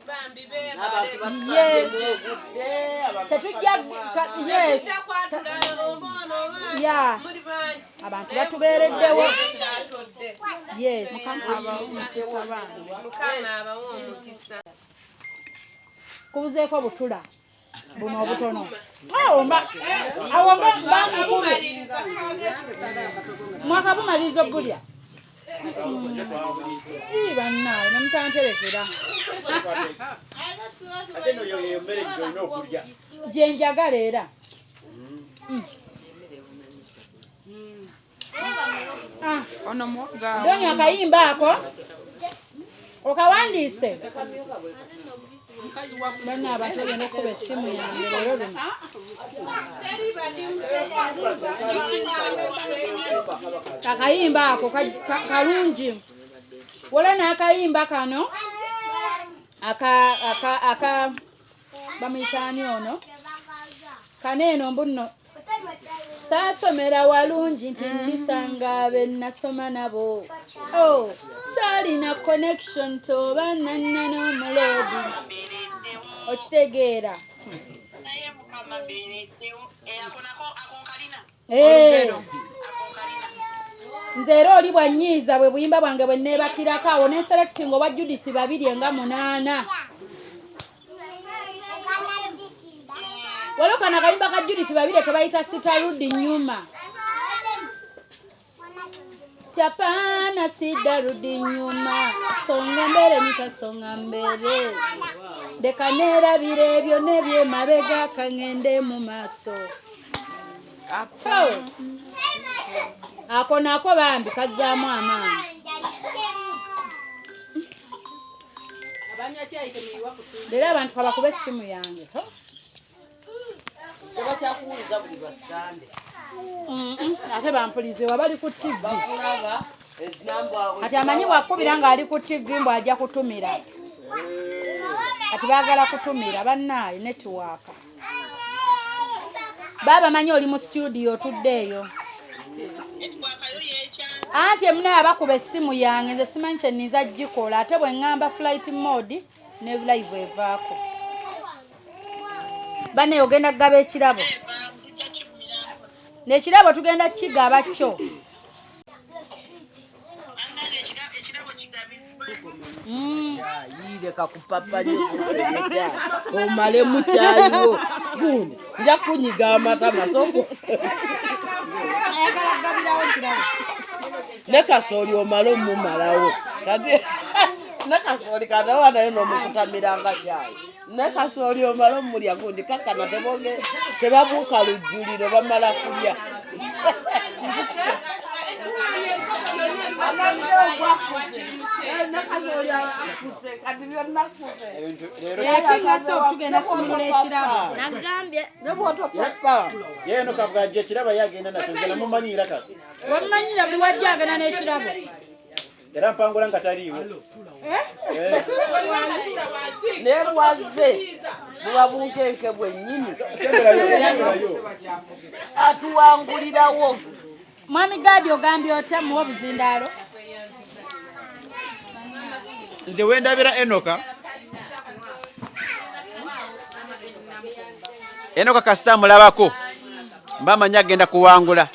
tetujja yes ya abantu batubeereddewo yes kubuzeeko butula buno obutono awo mwaka bumaliriza okulya bannaye nemutanterekera gyenjagala era Doni akayimba ako okawandiise bana abantu bagenda okuba essimu yange leero luno akayimba ako kalungi wala n'akayimba kano aka bamuyitaani ono kaneeno mbuno saasomera walungi nti ndisanga be nasoma nabo saalina connection toba nanna n'omulodi okitegeera nze era oli bwanyiiza bwe buyimba bwange bwe neebakirako awo nenselecting obwa Judith 2 nga 8 waliwo kana kayimba ka Judith 2 ke bayita sitarudi nyuma Chapana sidarudi nyuma songa mbere nitasonga mbere dekanera birebyo nebye mabega kangende mu maso ako nako bambi kazaamu amaani leero abantu kabakuba essimu yange ate bampulize wabali ku TV kati amanyi bwakubira nga ali ku TV mbw ajja kutumira kati baagala kutumira bannaaye netiwaaka baba manyi oli mu studio otuddeeyo anti emunaye abakuba essimu yange nze simanyi kyenniza gikola ate bwe ŋŋamba flight mode ne live evaako bane ogenda kugaba ekirabo n'ekirabo tugenda kigaba kyo yireka kupapanya omale mukyayiwo gundi nja kunyiga amatama soko ne kasooli omale omumalawo kati ne kasooli kanawa naye n'omukutamiranga kyayi ne kasooli omale omulya gundi kakana tebabuuka lujjuliro bamala kulya yeno kavugajja ekirabo yagenda nakyo nze namumanyira kati wamumanyira buli wajja agenda n'ekirabo era mpangula nga taliiwo nerwaze buba bunkenke bwennyini atuwangulirawo mwami Gadi ogambye otya muwa obuzindaalo nze wendabira enoka kasita mulabako mba manyi agenda kuwangula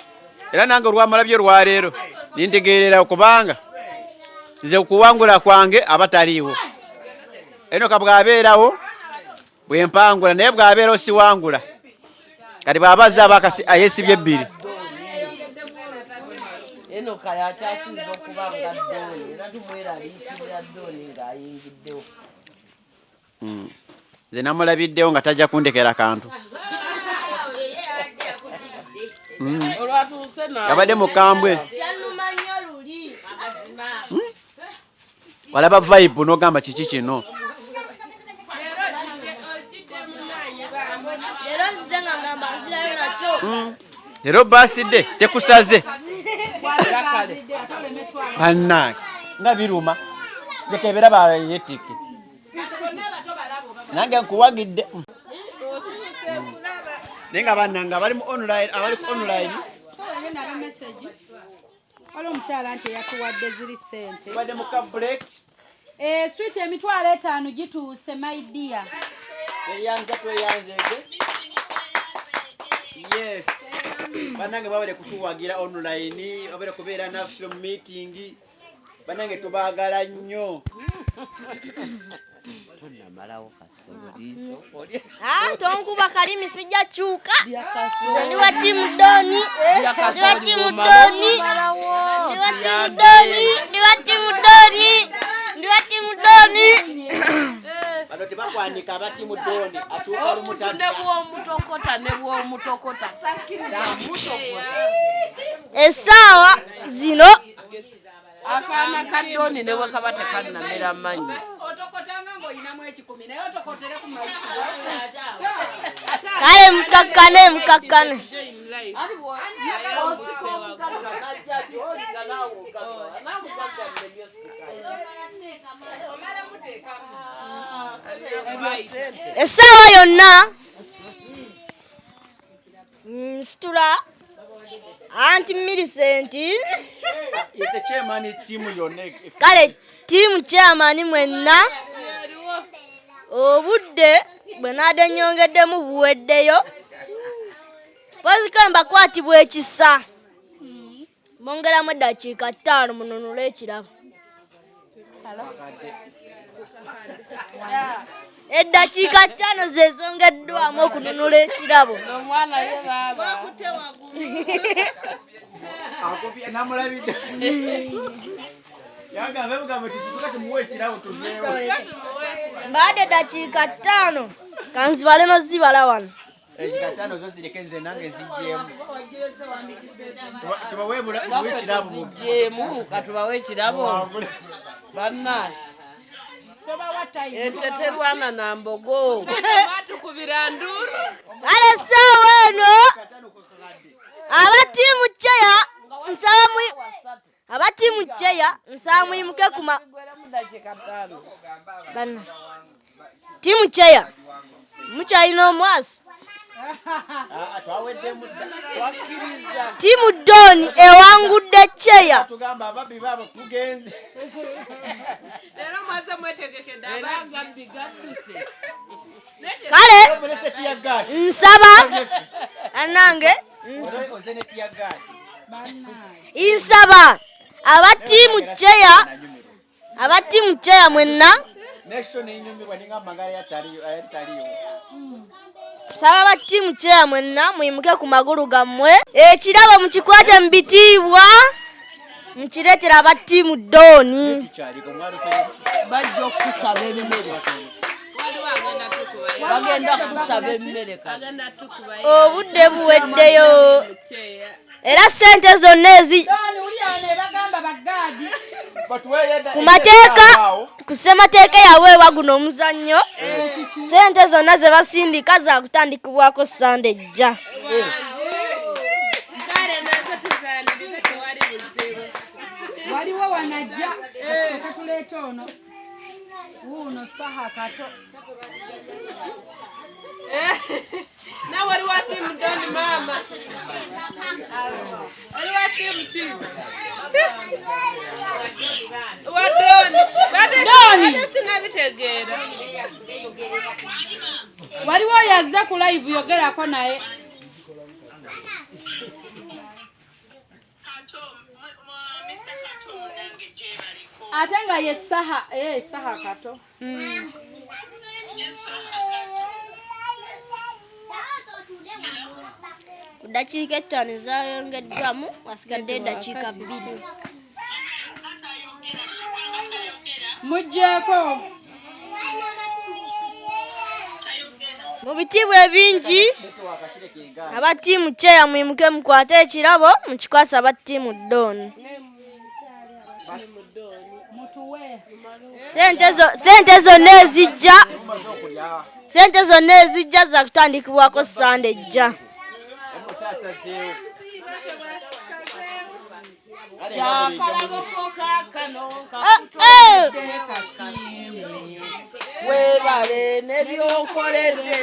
era nange olwamalabyo olwaleero nintegeerera kubanga nze kuwangula kwange abataliiwo enoka bw'abeerawo bwempangula naye bw'abeerawo siwangula kati bw'abazza abakasi ayesibye ebbiri enoka yakyasinza okuba nga ddooni era tumweraliikirira ddooni ng'ayingiddewo nze namulabiddewo nga tajja kundekera kantu olwatuuse abadde mukambwe walaba vibe n'ogamba kiki kino leero basidde tekusaze bannange nga biruma gekebera bayetike nange nkuwagidde naye nga bannange abali ku online waliwo omukyala nti eyatuwadde ziri ssente badde mu kabreak swit emitwalo 5 gituuse maidia tweyanzege yes bannange babale kutuwagira online babale kubeera naffe mu meeting bannange tubaagala nnyo tonkuba kalimi sijja kyuka ndi wa timu doni ndi wa timu doni ndi wa timu doni ndi wa timu doni ndi wa timu doni bano tebakwanika abatimu doni akyuka lumutatu nebwomutokota takkiriza mutokota essaawa zino akaana ka doni ne bwe kaba tekannamera manyi kale mukakkane essaawa yonna nsitula anti Millicent kale tiimu chairman mwenna obudde bwe naade nnyongeddemu buweddeyo pozika mbakwatibwa ekisa bongeramu eddakiika 5 mununule ekirabo eddakiika 5 zezongeddwamu okununula ekirabo omwana ye baaba namulabidde yagambe bugambe tusituka tumuwe ekirabo tuveewo mbaadde eddakiika 5 kanzibale nozibala wano ekikatano zo zireke nze nange zijjeemu tubawe ekirabo zijjeemu katubawe ekirabo bannange enteterwana na mbogo batukubira nduru kale essaawa eno abatiimu cheya nsaba mwimuke banna Timu Cheya. Mukyalina omwasi. Timu Doni ewangudde Cheya. Tugamba ababi babo tugenze. Lero mwaze mwetegekedde abagambi Gutuuse. Kale nsaba anange insaba abatimu Cheya mwenna saba abatimu Cheya mwenna muyimuke ku magulu gammwe ekirabo mukikwate mu bitiibwa mukireetera abatimu Doni bajja okusaba emmere. Bagenda kusaba emmere kati. Obudde buweddeyo. Era sente zonna ku mateeka ku ssemateeka yaweebwa guno omuzannyo sente zonna ze basindika za kutandikibwako Sande ejja. Waliwo wanajja tuleeta ono uno saha kato na waliwo timu Doni mama. Waliwo timu ki? Wa Doni. Sinabitegeera. waliwo yazze ku live yogerako naye. Ate nga ye saha kato. Dakiika 5 zayongeddwamu wasigadde dakiika 2. Mujjeeko. Mu bitiibwa ebingi aba tiimu Cheya muyimuke mukwate ekirabo mukikwasa aba tiimu Doni. Sente zonna ezijja za kutandikibwako Sande ejja. Webale nebyokoledde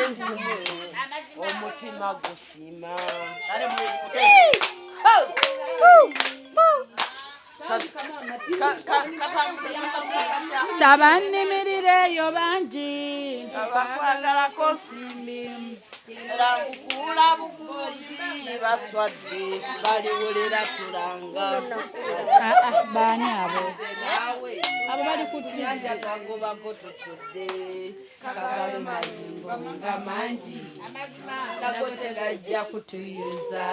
omutima gusima. Tabannimirireyo bangi abakwagalako nsimbi era nkukula bukuzi baswadde baliwolera tulanga. Baani abo? Abo bali ku nyanja kagobago tutudde kagalo mayingo nga mangi nago tegajja kutuyuza.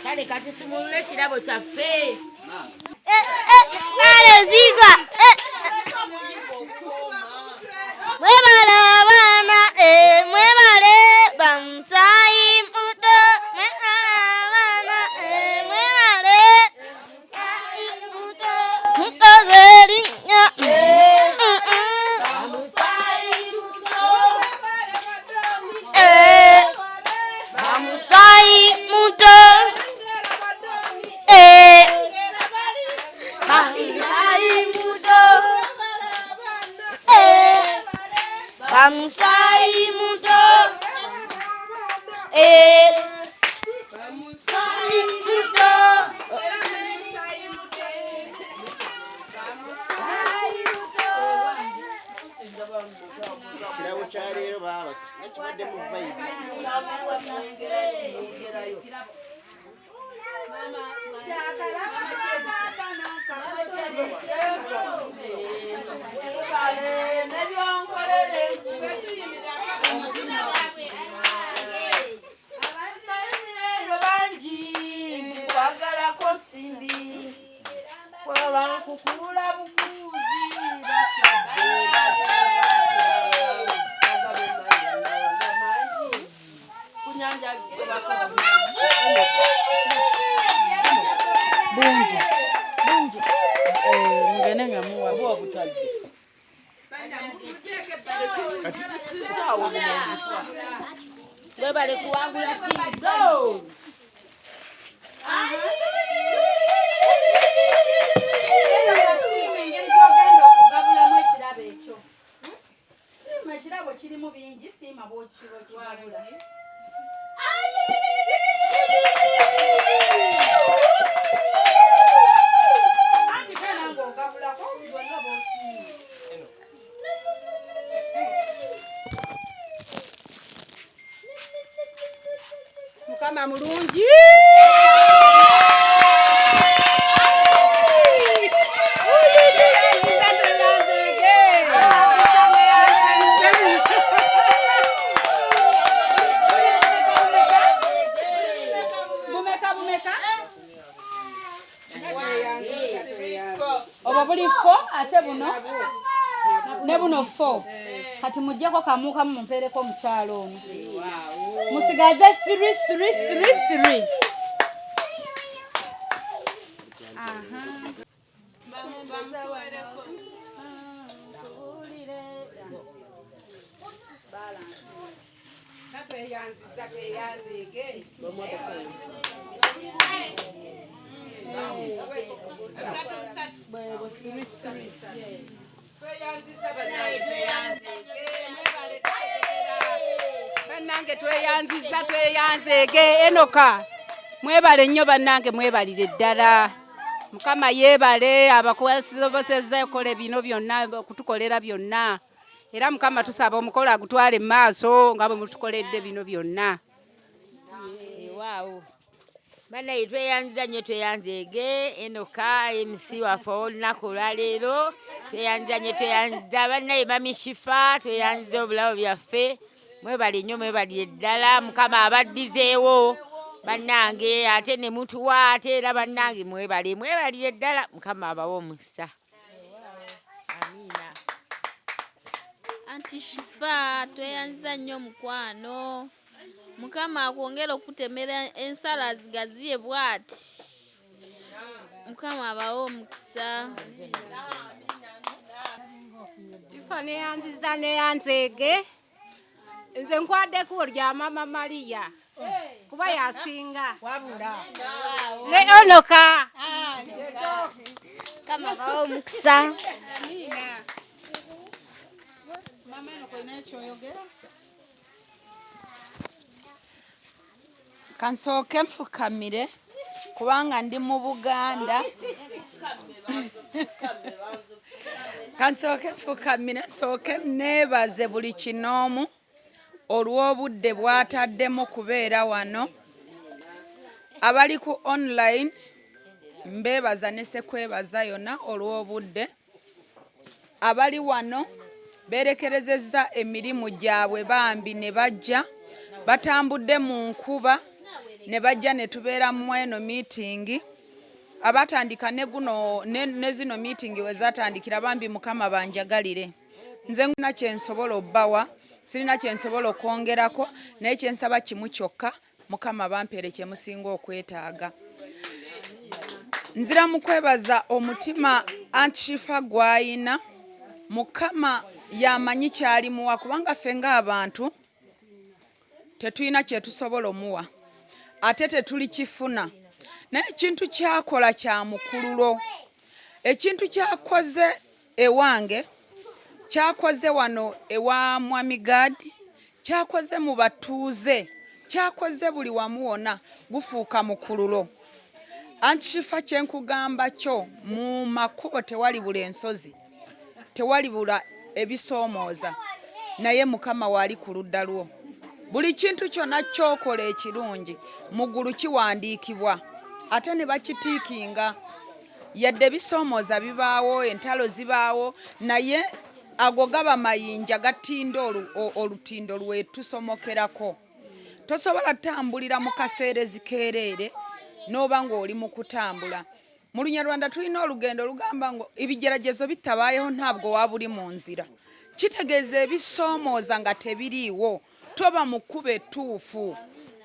Kale kati sumulule ekirabo kyaffe. Ziga. Mwebale abaana, mwebale bamusayi muto. Mwebale abaana, mwebale bamusayi muto. Mukoze erinnya. Bamusayi muto. Bamusayi muto. Bamusayi muto. Bamusayi muto. Kirabo kya leero baba nakibadde mu vibe. bungi mugende nga muwa bo butadde Webale kuwangula tigo. ekirabo kirimu bingi siima bwokibagula anti kana ng'ogabulako bonna bosiima mukama mulungi obo buli fo ate buno ne buno fo kati mujjeko kamuukamu mumpeereko omukyalo ono musigaze 3 bannange tweyanzige enoka mwebale nnyo bannange mwebalire ddala mukama yeebale abakusobosezza ekola bino byonna okutukolera byonna era mukama tusaba omukolo agutwale mu maaso nga bwe mutukoledde bino byonna Wow. Banaye tweyanziza nnyo tweyanzige enoka MC waffe olunaku olwaleero tweyanziza nnyo tweyanziza banaye bamishifa tweyanziza obulawo byaffe mwebale nnyo mwebalire ddala mukama abaddizeewo bannange ate ne mutuwa ate era bannange mwebalire ddala mukama abawo omukisa. Amina. Anti Shifa tweyanziza nnyo mukwano mukama akwongera okutemera ensala zigaziye bwati mukama abawo omukisa. Shifa neyanzige nze nkwaddeku olya mama Maria kuba yasinga ne onoka kama abawo omukisa. Kansooke nfukamire kubanga ndi mu Buganda. Kansooke nfukamire nsooke neebaze buli kinoomu olw'obudde bwataddemu kubeera wano. Abali ku online mbeebaza ne sekwebaza yonna olw'obudde. Abali wano beerekerezezza emirimu gyabwe bambi ne bajja batambudde mu nkuba ne bajja ne tubeera mu eno meeting. Abatandika ne zino meeting we zatandikira bambi mukama banjagalire. Nze ngina kyensobola obbawa sirina kyensobola okwongerako naye kyensaba kimu kyokka mukama bampeere kye musinga okwetaaga. Nzira mu kwebaza omutima Anti Shifa gwayina mukama yamanyi kyalimuwa kubanga ffe ng'abantu tetulina kyetusobola omuwa ate tetuli kifuna naye ekintu kyakola kya mukululo. Ekintu kyakoze ewange kyakoze wano ewa Mwami Gadi kyakoze mu batuuze kyakoze buli wamu wonna gufuuka mukululo. Anti Shifa kyenkugamba kyo mu makubo tewali bula ensozi tewali bula ebisoomooza naye mukama wali ku ludda lwo. Buli kintu kyonna kyokola ekirungi mu ggulu kiwandiikibwa ate ne bakitiikinga. Yadde bisoomooza bibaawo entalo zibaawo naye ago gaba mayinja gatinda olutindo lwetusomokerako. Tosobola tambulira mu kaseerezi keereere n'oba ng'oli mu kutambula. Mu Lunyarwanda tulina olugendo olugamba ngo ebigeragezo bitabaayeho ntabwo wabuli mu nzira. Kitegeeza ebisoomooza nga tebiriiwo toba mu kkubo ettuufu.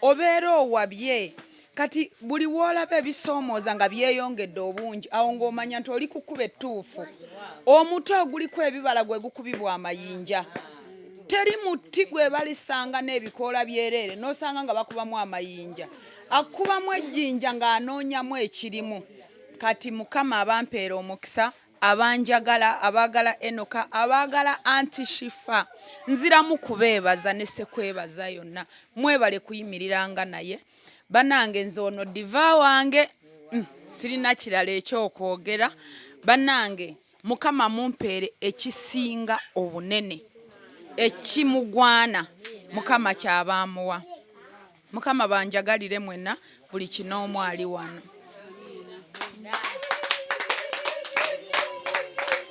obeera owabye kati buli woolaba ebisoomooza nga byeyongedde obungi awo ng'omanya nti oli kukuba ettuufu omuti oguliko ebibala gwe gukubibwa amayinja teri muti gwe balisanga n'ebikoola byereere n'osanga nga bakubamu amayinja akubamu ejjinja ng'anoonyamu ekirimu kati mukama abampeera omukisa abanjagala abaagala enoka abaagala antishifa nziramu kubeebaza ne sekwebaza yonna mwebale kuyimiriranga naye banange nze ono diva wange sirina kirala ekyokwogera banange mukama mumpeere ekisinga obunene ekimugwana mukama kyabamuwa mukama banjagalire mwenna buli kinoomu ali wano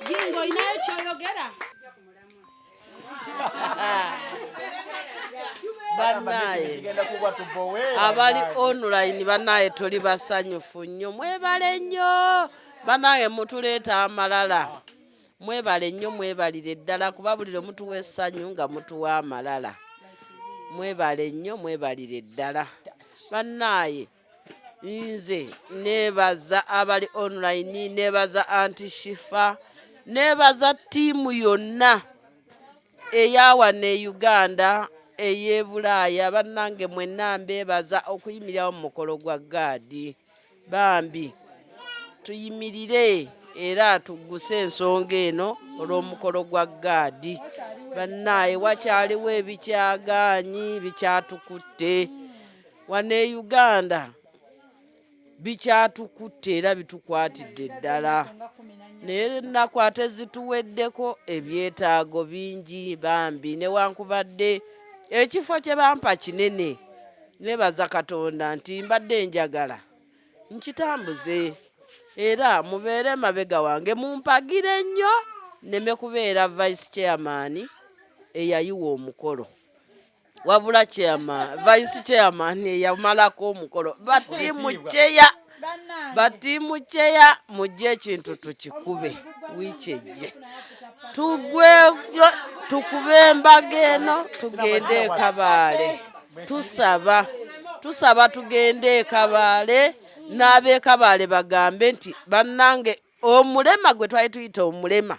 Jingo inayo kyoyogera bannaye abali online bannaye tuli basanyufu nnyo mwebale nnyo bannaye mutuleeta amalala mwebale nnyo mwebalire ddala kuba buli lwe mutuwa essanyu nga mutuwa amalala mwebale nnyo mwebalire ddala bannaye nze neebaza abali online neebaza antishifa neebaza ttiimu yonna eyawana e Uganda ey'e Bulaaya bannange mwenna mbeebaza okuyimirirawo mu mukolo gwa gaadi bambi tuyimirire era tugguse ensonga eno olw'omukolo gwa gaadi bannaye wakyaliwo ebikyagaanyi bikyatukutte wano e Uganda bikyatukutte era bitukwatidde ddala naye ennaku ate zituweddeko ebyetaago bingi bambi newankubadde ekifo kye bampa kinene nebaza Katonda nti mbadde njagala nkitambuze era mubeere mabega wange mumpagire nnyo neme kubeera vice chairman eyayiwa omukolo wabula vice chairman eyamalako omukolo batiimu cheya mujje ekintu tukikube wiiki ejje tukube embaga eno tugende e Kabaale tusaba tugende e Kabaale n'ab'e Kabaale bagambe nti bannange omulema gwe twali tuyita omulema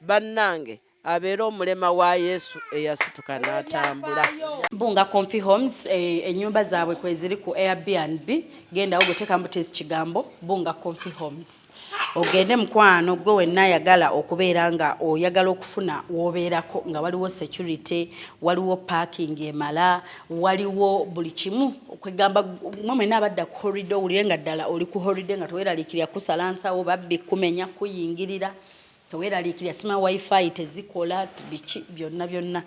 bannange abeera omulema wa Yesu eyasituka n'atambula. Bunga Comfy Homes ennyumba zaabwe kweziri ku Airbnb genda ogoteka mutesi kigambo Bunga Comfy Homes ogende mukwano gwe wenna ayagala okubeera nga oyagala okufuna woobeerako nga waliwo security waliwo parking emala waliwo buli kimu okwegamba mwenna abadda ku holiday owulire nga ddala oli ku holiday nga teweeraliikirira kusala nsawo babbi kumenya kuyingirira teweeraliikirira sima wifi tezikola biki byonna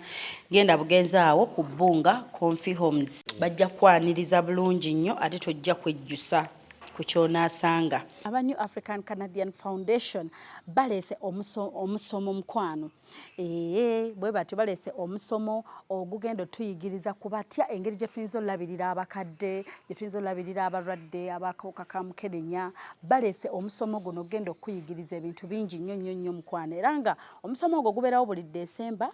genda bugenzi awo ku Bunga Comfy Homes bajja kwaniriza bulungi nnyo ate tojja kwejjusa ku kyonaasanga. Aba New African Canadian Foundation balese omusomo mukwano bwe batyo balese omusomo ogugendo tuyigiriza kubatya engeri gye tuyinza olabirira abakadde gye tuyinza olabirira abalwadde abakawuka ka mukenenya balese omusomo guno gendo okuyigiriza ebintu bingi nnyo mukwano era nga omusomo ogwo gubeerawo buli December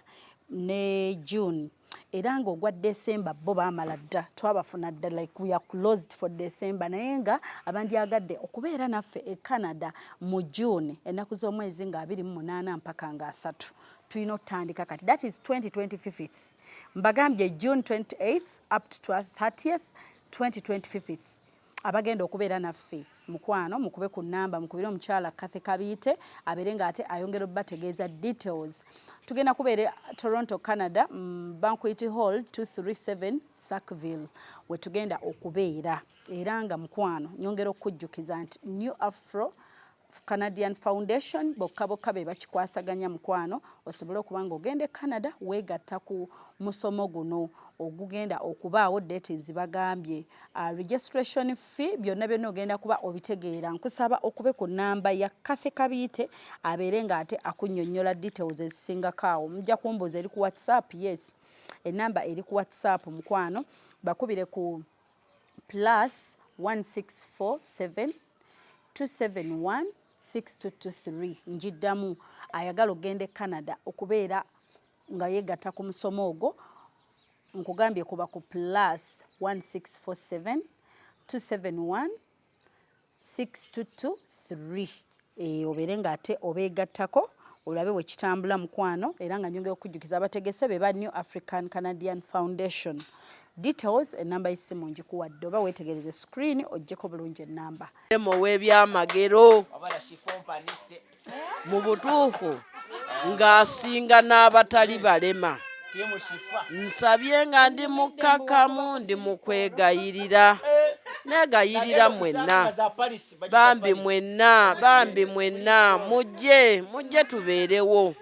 ne June era nga ogwa December bo baamala dda twabafuna dda like we are closed for December naye nga abandyagadde okubeera naffe e Canada mu June ennaku z'omwezi nga 28 mpaka nga 3 tulina okutandika kati that is 2025 mbagambye June 28th up to 30th 2025 abagenda okubeera naffe mukwano mukube ku namba mukubire omukyala Kathe Kabiite abeere nga ate ayongera obbategeeza details tugenda kubeera Toronto Canada Banquet Hall 237 Sackville we tugenda okubeera era nga mukwano nyongera okujjukiza nti New Afro Canadian Foundation bokka be bakikwasaganya mukwano osobole okuba nga ogende Canada weegatta ku musomo guno ogugenda okubaawo date zibagambye registration fee byonna ogenda kuba obitegeera nkusaba okube ku namba ya Kathe Kabiite abeere nga ate akunnyonnyola details ezisingakaawo mujja kumbuuza eri ku WhatsApp yes enamba eri ku WhatsApp mukwano bakubire ku +1647 271 6223 njiddamu ayagala ogende Canada okubeera nga yegatta ku musomo ogwo nkugambye kuba ku plus 1647 271 6223 obeere ng'ate obeegattako olabe bwe kitambula mukwano era nga nyongera okujjukiza abategese be ba New African Canadian Foundation. Details enamba y'essimu ngikuwadde oba weetegereze screen oggyeko bulungi ennamba. W'ebyamagero mu butuufu ng'asinga n'abatali balema. Nsabye nga ndi mukkakkamu ndi mu kwegayirira. Negayirira mwenna bambi mwenna mujje tubeerewo.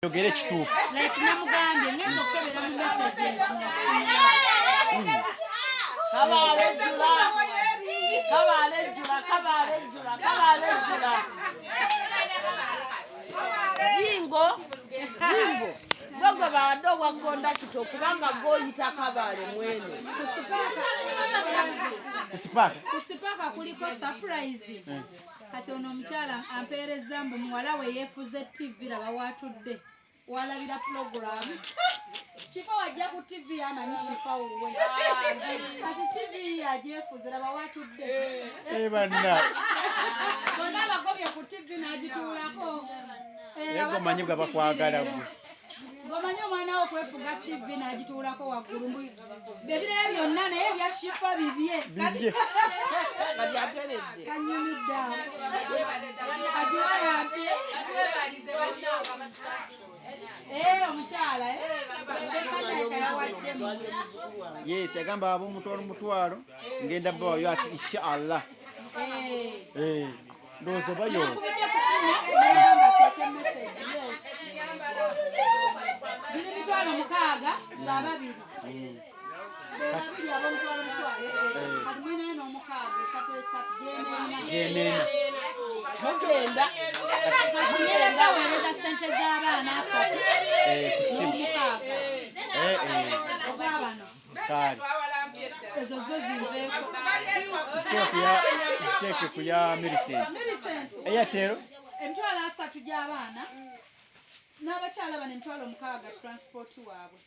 Yogere kituufu. Like namugambye ngenda okukebera mu message. Kabalejjula. Jingo. Gogo bawadde obwagonda kito kubanga goyita Kabale mwene. Kusipaka kuliko surprise. Kati ono omukyala ampeereza mbu muwala we yeefuze TV laba watudde. Walabira program. Shifa wajja ku TV amanyi shifa wuwe. Kati TV yajeefuze laba watudde. Banna. Bonna bagobye ku TV n'agituulako. Yego manyi bwa bakwagala gwe. Gomanyi omwana wo kwefuga TV n'agituulako waggulu mbu bebirala byonna naye bya shifa bibye. Kati ateredde. Kanyumidde awo. Agiwa yampye. Omukyala Yes, agamba ab'omutwalo ngenda bawayo ati inshallah. Ndowooza bayo. Biri mitwalo mukaaga bababiri. Mugenda weereza ssente z'abaana asatu n'omukaaga ogwabano ezo zo zinveeko ziteeke ku ya Millicent eyatero emitwalo asatu gy'abaana n'abakyala bano emitwalo mukaaga transport waabwe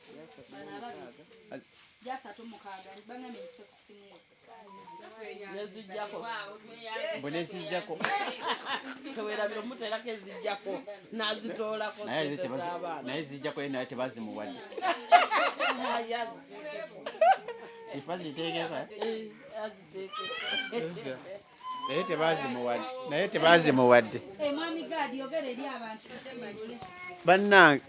gyasatu mukaaga bangambye nse kusimuwe nezijjako tewerabira omuteerako ezijjako n'azitoolako naye zijjako naye tebazimuwadde kifa ziteekeka naye tebazimuwadde mwami gaadi yogera eri abantu bannange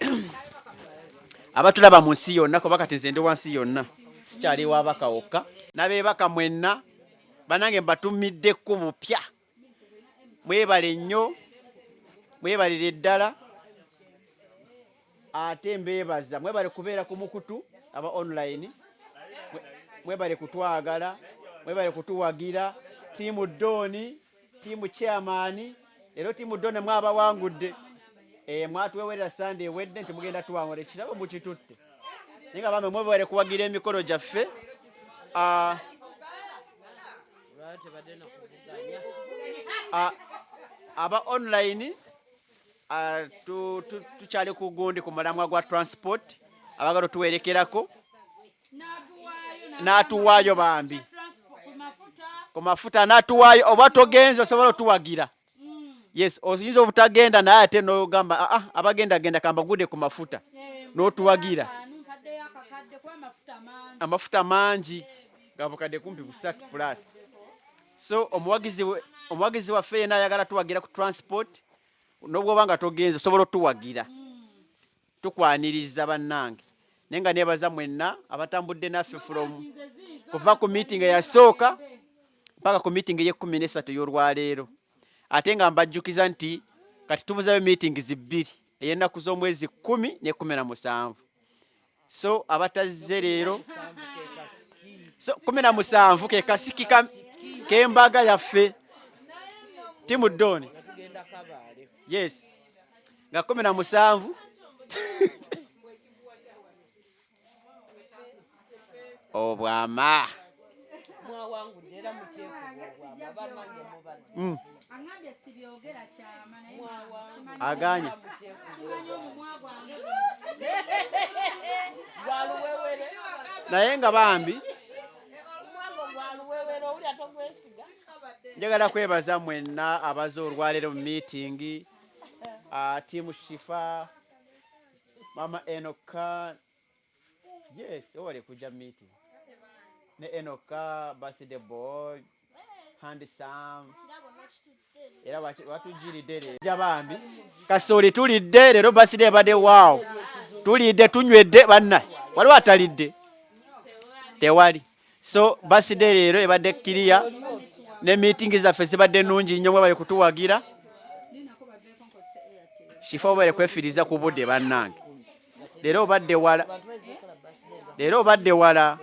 abatulaba mu nsi yonna kuba kati nze ndi wansi yonna sikyali wabaka wokka n'abeebaka mwenna banange mbatumidde kkubo pya mwebale nnyo mwebalire ddala ate mbeebaza mwebale kubeera ku mukutu aba online mwebale kutwagala mwebale kutuwagira tiimu Doni tiimu chairman leero tiimu Doni mwabawangudde mwatuwewerera Sunday ewedde nti mugenda tuwangula ekirabo mukitutte naye nga bamwe mwebale kuwagira emikolo gyaffe aba online tukyali ku gundi ku mulamwa gwa transport abagala tuwerekerako n'atuwaayo bambi ku mafuta n'atuwaayo oba togenze osobola otuwagira. Yes, oyinza obutagenda naye ate n'ogamba abagendagenda kambagude ku mafuta n'otuwagira amafuta mangi gabukadde kumpi busatu plus. So omuwagizi waffe yena ayagala tuwagira ku transport n'obwoba nga togenze osobola otuwagira tukwaniriza bannange. Naye nga nebaza mwenna abatambudde naffe kuva ku meeting eyasooka mpaka ku meeting ye13 y'olwaleero. Ate nga mbajjukiza nti kati tubuzayo meetings 2 ey'ennaku z'omwezi 10 ne 17. So abatazze leero 17 ke kasiki k'embaga yaffe timu Doni. Yes, nga 17 obwama aganya naye nga bambi njagala kwebaza mwenna abaze olwaleero mu meeting, timu Shifa, mama Enoka. Yes, owale kuja meeting ne Enoka, birthday boy, handsome. Era watujiridde leero bambi kasooli tulidde leero birthday ebadde waawo tulidde tunywedde banna waliwo atalidde tewali. So birthday leero ebadde clear ne meeting zaffe zibadde nnungi nnyo bali kutuwagira. Shifa obale kwefiriza ku budde bannange leero obadde wala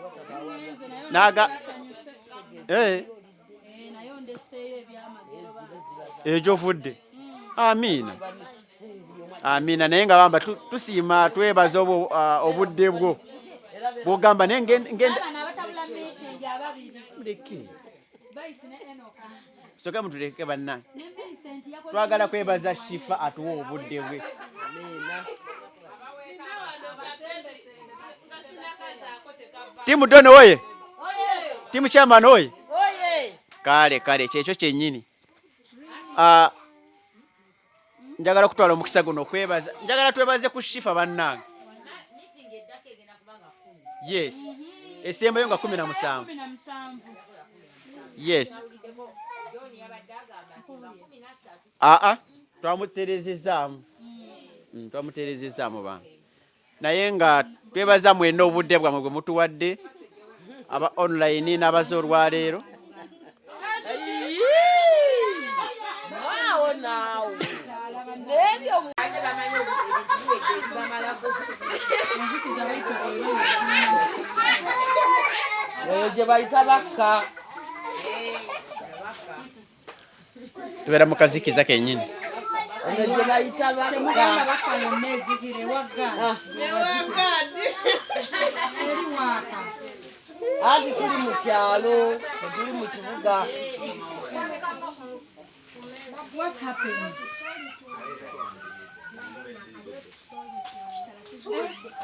naga ejo vudde. Amina amina. Naye nga bamba tusiima twebaza obudde bwo bwogamba naye ngenda soka mutuleke bannange twagala kwebaza Shifa atuwa obudde bwe. Timu Doni oye, timu chairman oye, kale kyekyo kyennyini. Njagala kutwala omukisa guno okwebaza, njagala twebaze ku Shifa bannange. Yes, Esembayo nga 17. Yes, twamuterezezaamu bana naye nga twebaza mwenna obudde bwamwe bwe mutuwadde aba online n'abaze olwaleero. Tubeera mu kazikiza kennyini. Ati tuli mu kyalo, tuli mu kibuga. What happened?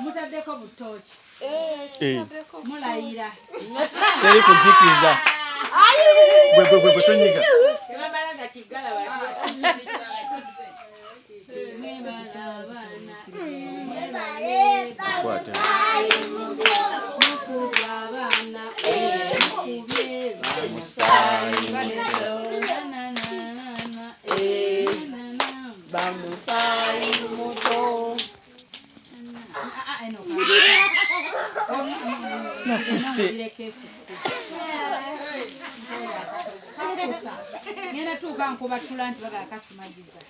Mutadeko butochi. Mulayira. Teri kuzikiza. Bwe tonyiga. Ngena tuuka nkubatula nti bagala kasimagiza.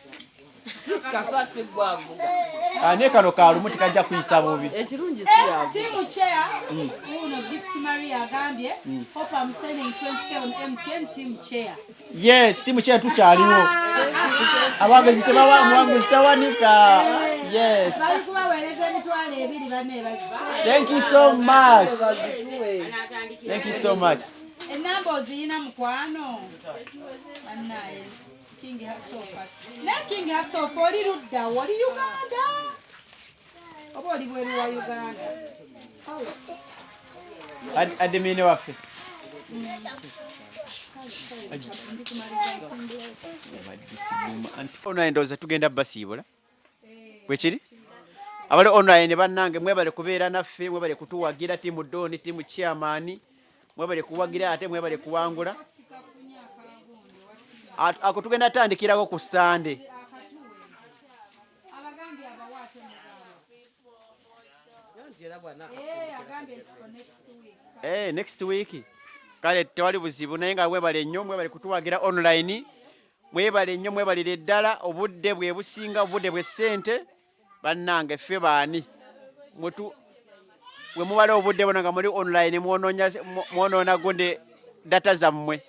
Kasasi gwavuga. Ne kano kalumu tikajja kuyisa bubi. Ekirungi si yavuga. Timu chair, uno Gift Maria agambye, hope I'm sending 20K on MTN team chair. Yes, timu chair tukyaliwo. Abangezi tebawa mwangezi tawanika. Yes. Bali kubaweereza emitwalo 2 banne basi. Thank you so much. Thank you so much. Enamba oziyina mukwano. Bannaye. King Hasopa. Ne King Hasopa oli ludda wali Uganda. Oba oli bweru wa Uganda. Adimini waffe. Online ndoza tugenda basiibula. Bwekiri? Abali online bannange mwebale kubeera naffe, mwebale kutuwagira timu Doni, timu Chairman, mwebale kuwagira ate mwebale kuwangula. Ako tugenda tandikirako ku Sunday. Next week. Kale tewali buzibu naye nga mwebale nnyo, mwebale kutuwagira online. Mwebale nnyo, mwebalire ddala obudde bwe businga, obudde bwe ssente. Bannange ffe baani mutu we mubale obudde bona nga muri online mwonoona gonde data zammwe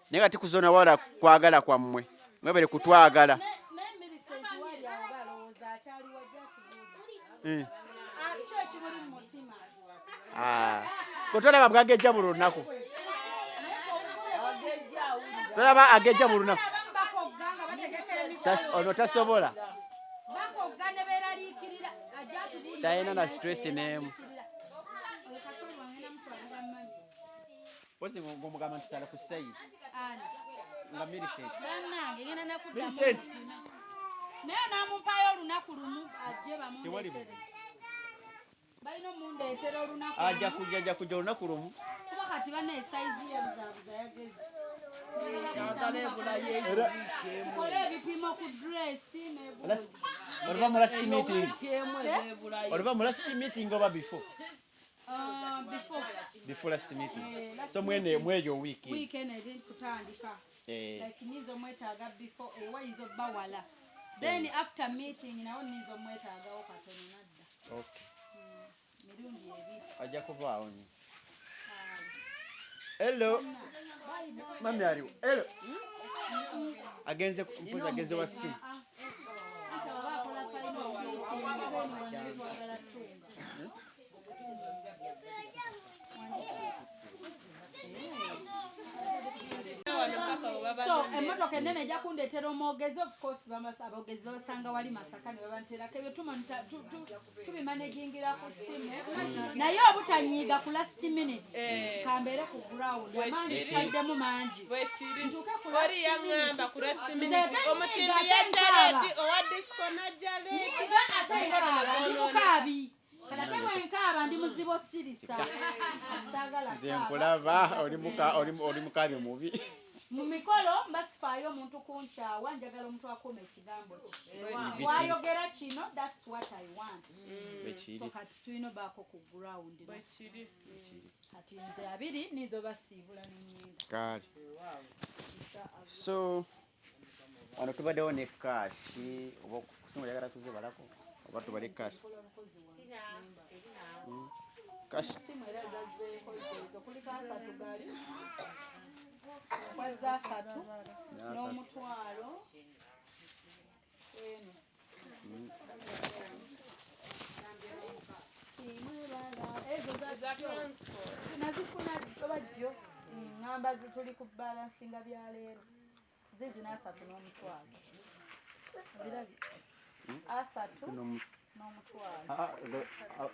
naye nga tikuzona wala kwagala kwammwe mwebale kutwagala kotolaba bwagejja mu lunaku tolaba agejja mu lunaku ono tasobola Taina na stress nemu. Wasi ngomugamba ntisala ku stage. Nga Millicent. Millicent. Naye namumpayo olunaku lumu ajje bamundeetere. Balina omundeetera olunaku. Ajja kujja olunaku lumu. Kuba kati bana esaizi y'ebuzaabuza yageze. Kola ebipimo ku dress n'ebuuzi. Oliva mu last meeting. Oliva mu last meeting oba before? Before last meeting. So mweyo wiki. Weekend edin kutandika. Like nizo mwetaaga before ewa izo bawala. Then after meeting nawo nizo mwetaaga okatono nadda. Okay. Mirundi ebiri. Ajja kuvaawo nyo. Hello. Mami aliwo. Hello. Agenze mpuza agenze wa simu. So emmotoka ennene ejja kundeetera omwogezi of course abogezi babasanga wali Masaka ne babanteerako ebyo tubimanagingira ku ssimu naye obutanyiiga ku last minute kambeere ku ground amangi twaddemu mangi oli yaŋŋamba ku last minute omutindo yajaleti owa disco najaleti Kadate mwenkaaba ndi muzibo sirisa. Nze nkulaba oli mukabi mubi. Mu mikolo mbasifaayo omuntu kunkyawa njagala omuntu akoma ekigambo kye. Wayogera kino that's what I want. So kati tulina baako ku ground. Kati nze abiri nizo basiibula n'ennyinga. Kale. So wano tubaddewo ne kashi oba kusinga yagala kuzibalako oba tubale kashi. Kashi. Wazza asatu n'omutwalo nazifuna bajjo ŋŋamba zituli ku balansinga bya leero zizina asatu n'omutwalo asatu n'omutwalo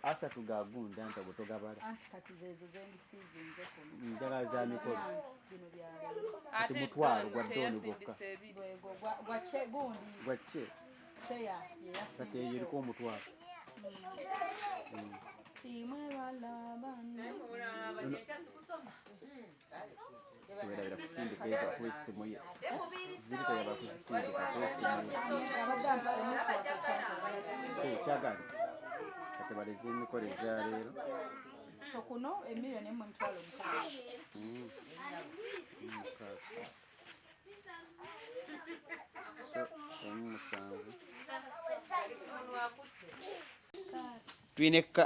asatu gagunda nti bwetogabala anti kati zezo zendisiizinze kuno njagala za mikolo bino bya leero ati mutwalo gwa Doni gwokka gwacce teya kati eyo eriko omutwalo tuberabira kusindika ezo kwesimu ye ziri toyaba kuzisindika kwesimu kyagani kati baleze emikolo egya leero so kuno emiliyoni emu emitwalo mukaaga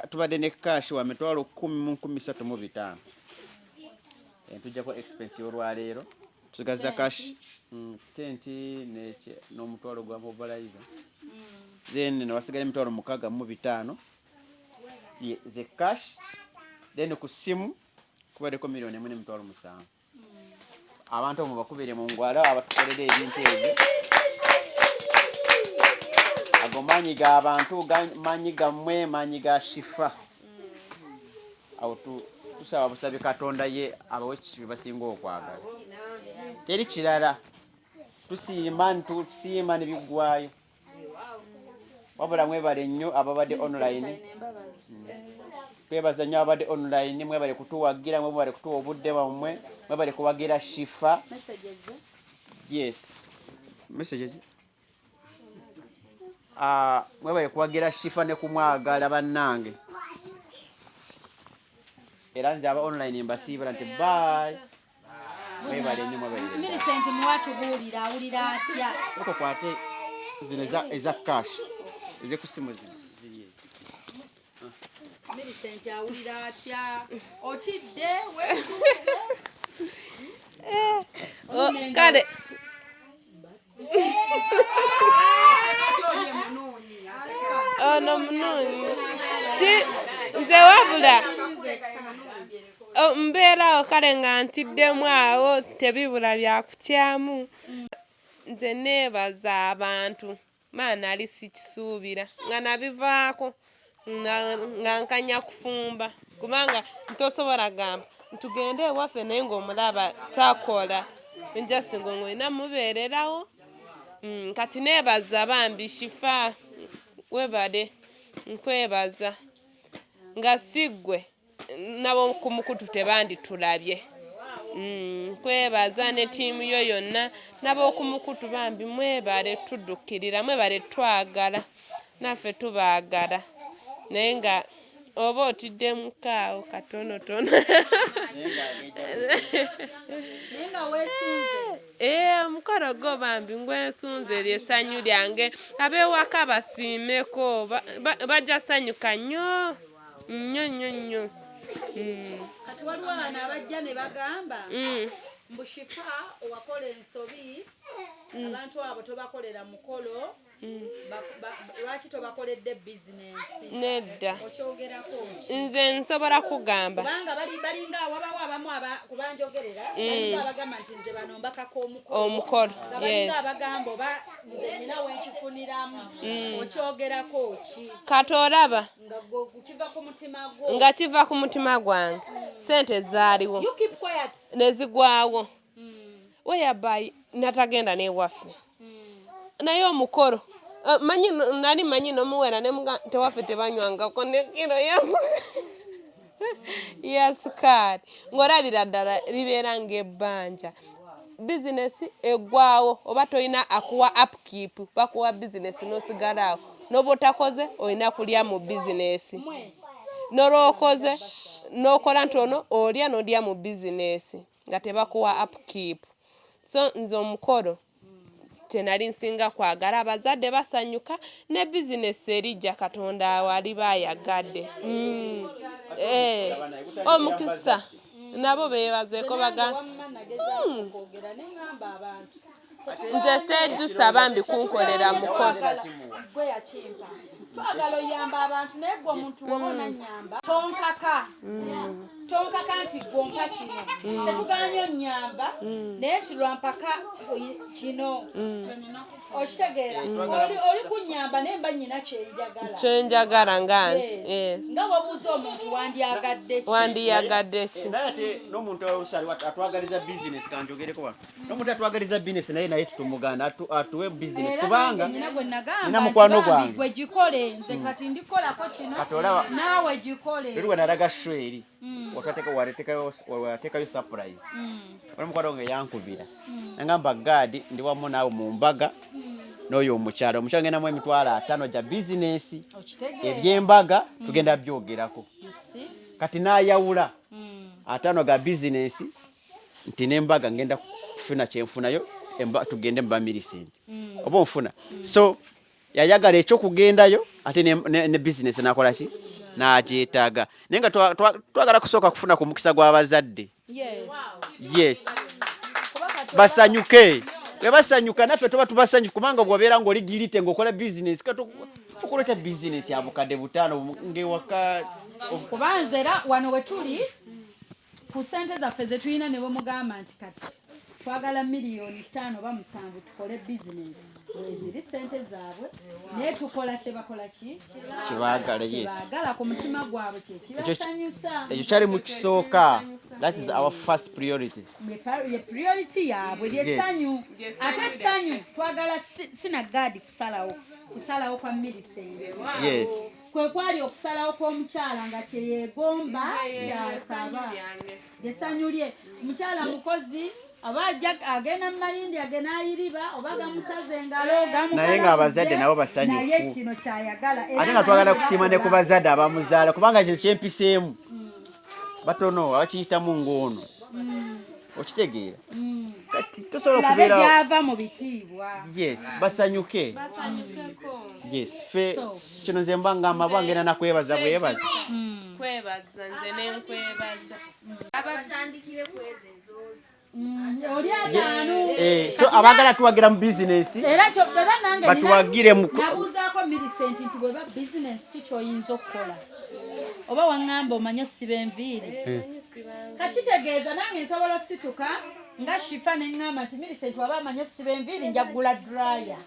tubadde ne kashi wa mitwalo 10,35 tujjako expense y'olwaleero tusigaza kashi tenti n'omutwalo gwa mobilizer then newasigala emitwalo 65 ze cash then ku simu kubaddeko miliyoni 1.7 abantu mu bakubire mu ngwala abatukolera ebintu ebyo ago manyi ga abantu manyi gammwe manyi ga shifa awo tusaba busabe Katonda ye abawe basinga okwagala teri kirala tusiima nebigwayo wabula mwebale nnyo ababadde online twebaza nnyo ababadde online mwebale kutuwagira mwebale kutuwa obudde bwammwe mwebale kuwagira shifa yes messages mwebale kuwagira shifa ne kumwagala bannange era nze aba online mbasiibula nti bye mwebale nnyo mwebale Millicent muwatubuulira awulira atya okokwate zino eza cash eze kusimu ziri Millicent awulira atya otidde kale ono munonyi nze wabula mbeerawo kale nga ntiddemu awo tebibula byakutyamu nze neebaza abantu maana ali sikisuubira nga nabivaako nga nkanya kufumba kubanga ntosobola gamba ntugende ewaffe naye ng'omulaba takola nja singa ng'olina mubeererawo kati neebaza bambi shifa webale nkwebaza nga siggwe nabo ku mukutu tebanditulabye nkwebaza ne ttiimu yo yonna nabo ku mukutu bambi mwebale tuddukirira mwebale twagala naffe tubaagala naye nga oba otidde mukaawo katonotono omukolo gwo bambi ngwensunze lyessanyu lyange ab'ewaka basiimeko bajja sanyuka nnyo nnyo kati waliwo abaana abajja ne bagamba mbu shifa owakola ensobi abantu abo tobakolera mukolo lwaki tobakoledde bizinensi nedda okyogerako nze nsobola kugamba kubanga balinga wabawo abamu kubanjogerera balinga abagamba nti nze bano mbakako omukolo balinga abagamba oba nze nina wenkifuniramu okyogerako ki kati olaba nga kiva ku mutima gwange sente zaaliwo nezigwawo weyabayi natagenda newaffe naye omukolo nali manyi nomuwera tewaffe tebanywangako nekiro ya sukaali ng'olabira ddala libeera ng'ebbanja bizinesi eggwawo oba tolina akuwa upkeep bakuwa bizinesi n'osigalawo n'oba otakoze olina kulya mu bizinesi n'olwokoze n'okola ntono olya n'odya mu bizinesi nga tebakuwa upkeep so nze omukolo tenali nsinga kwagala abazadde basanyuka ne bizinesi erijja Katonda awali bayagadde omukisa nabo beebazeeko bagamba nze seejusa bambi kunkolera mukolo twagala oyamba abantu naye gwe omuntu woba onanyamba tonkaka nti gonka kino tetuganya onyamba naye nti lwampaka kino okitegeera oli kunyamba naye mba nyina kyenjagala nga bwobuuza omuntu wandiyagadde ki n'omuntu atwagaliza bizinesi kanjogereko wano n'omuntu atwagaliza bizinesi naye tutumugana atuwe bizinesi kubanga nina mukwano gwange gwe gikole nze kati ndikolako kino naawe gikole eri wenalaga shweri wateekayo surprise oli mukwano gwange yankubira nagamba gadi ndi wamu naawe mu mbaga n'oyo omukyala ngendamu emitwalo 5 gya bizinesi ebyembaga tugenda byogerako kati n'ayawula 5 ga bizinesi nti n'embaga ngenda kufuna kyenfunayo tugende mu Millicent oba onfuna so yayagala ekyokugendayo ate ne bizinesi nakola ki n'agyetaaga naye nga twagala kusooka kufuna ku mukisa gw'abazadde yes basanyuke bwe basanyuka naffe tuba tubasanyuka kubanga bw'obeera ng'oli girite ng'okola bizinesi okuleta bizinesi ya bukadde 5 ng'ewaka kubanze era wano we tuli ku ssente zaffe ze tulina ne bwe mugamba nti kati twagala miliyoni 5 oba 7 tukole business eziri sente zaabwe naye tukola kye bakola ki Kibaagala, yes. kibaagala ku mutima gwabwe kye kibasanyusa Ekyo kyali mu kisooka. That is our first priority. ye priority yaabwe lyessanyu ate essanyu twagala sinagadi kusalawo kwa Millicent. Yes. Kwe kwali okusalawo kw'omukyala nga kye yeegomba kyasaba essanyu lye omukyala mukozi aba agenda mu malindi agenda ayiriba oba gamusaza engalo naye ng'abazadde nabo basanyufu. naye kino kyayagala Ate nga twagala kusiima ne ku bazadde abamuzaala kubanga kye kyempiseemu batono abakiyitamu ng'ono okitegeera kati tosobola okubeera byava mu bitiibwa yes basanyuke yes fe kino nze mba ngamba bwangenda nakwebaza bwebaza kwebaza nze nenkwebaza abatandikire kweze so abaagala tuwagira mu bizinesi batuwagire mu nabuuzaako Millicent nti bweba bizinesi ki kyoyinza okukola oba waŋŋamba omanye osiba enviiri kakitegeeza nange nsobola osituka nga shifa neŋŋamba nti Millicent waba amanye osiba enviiri nja kugula draya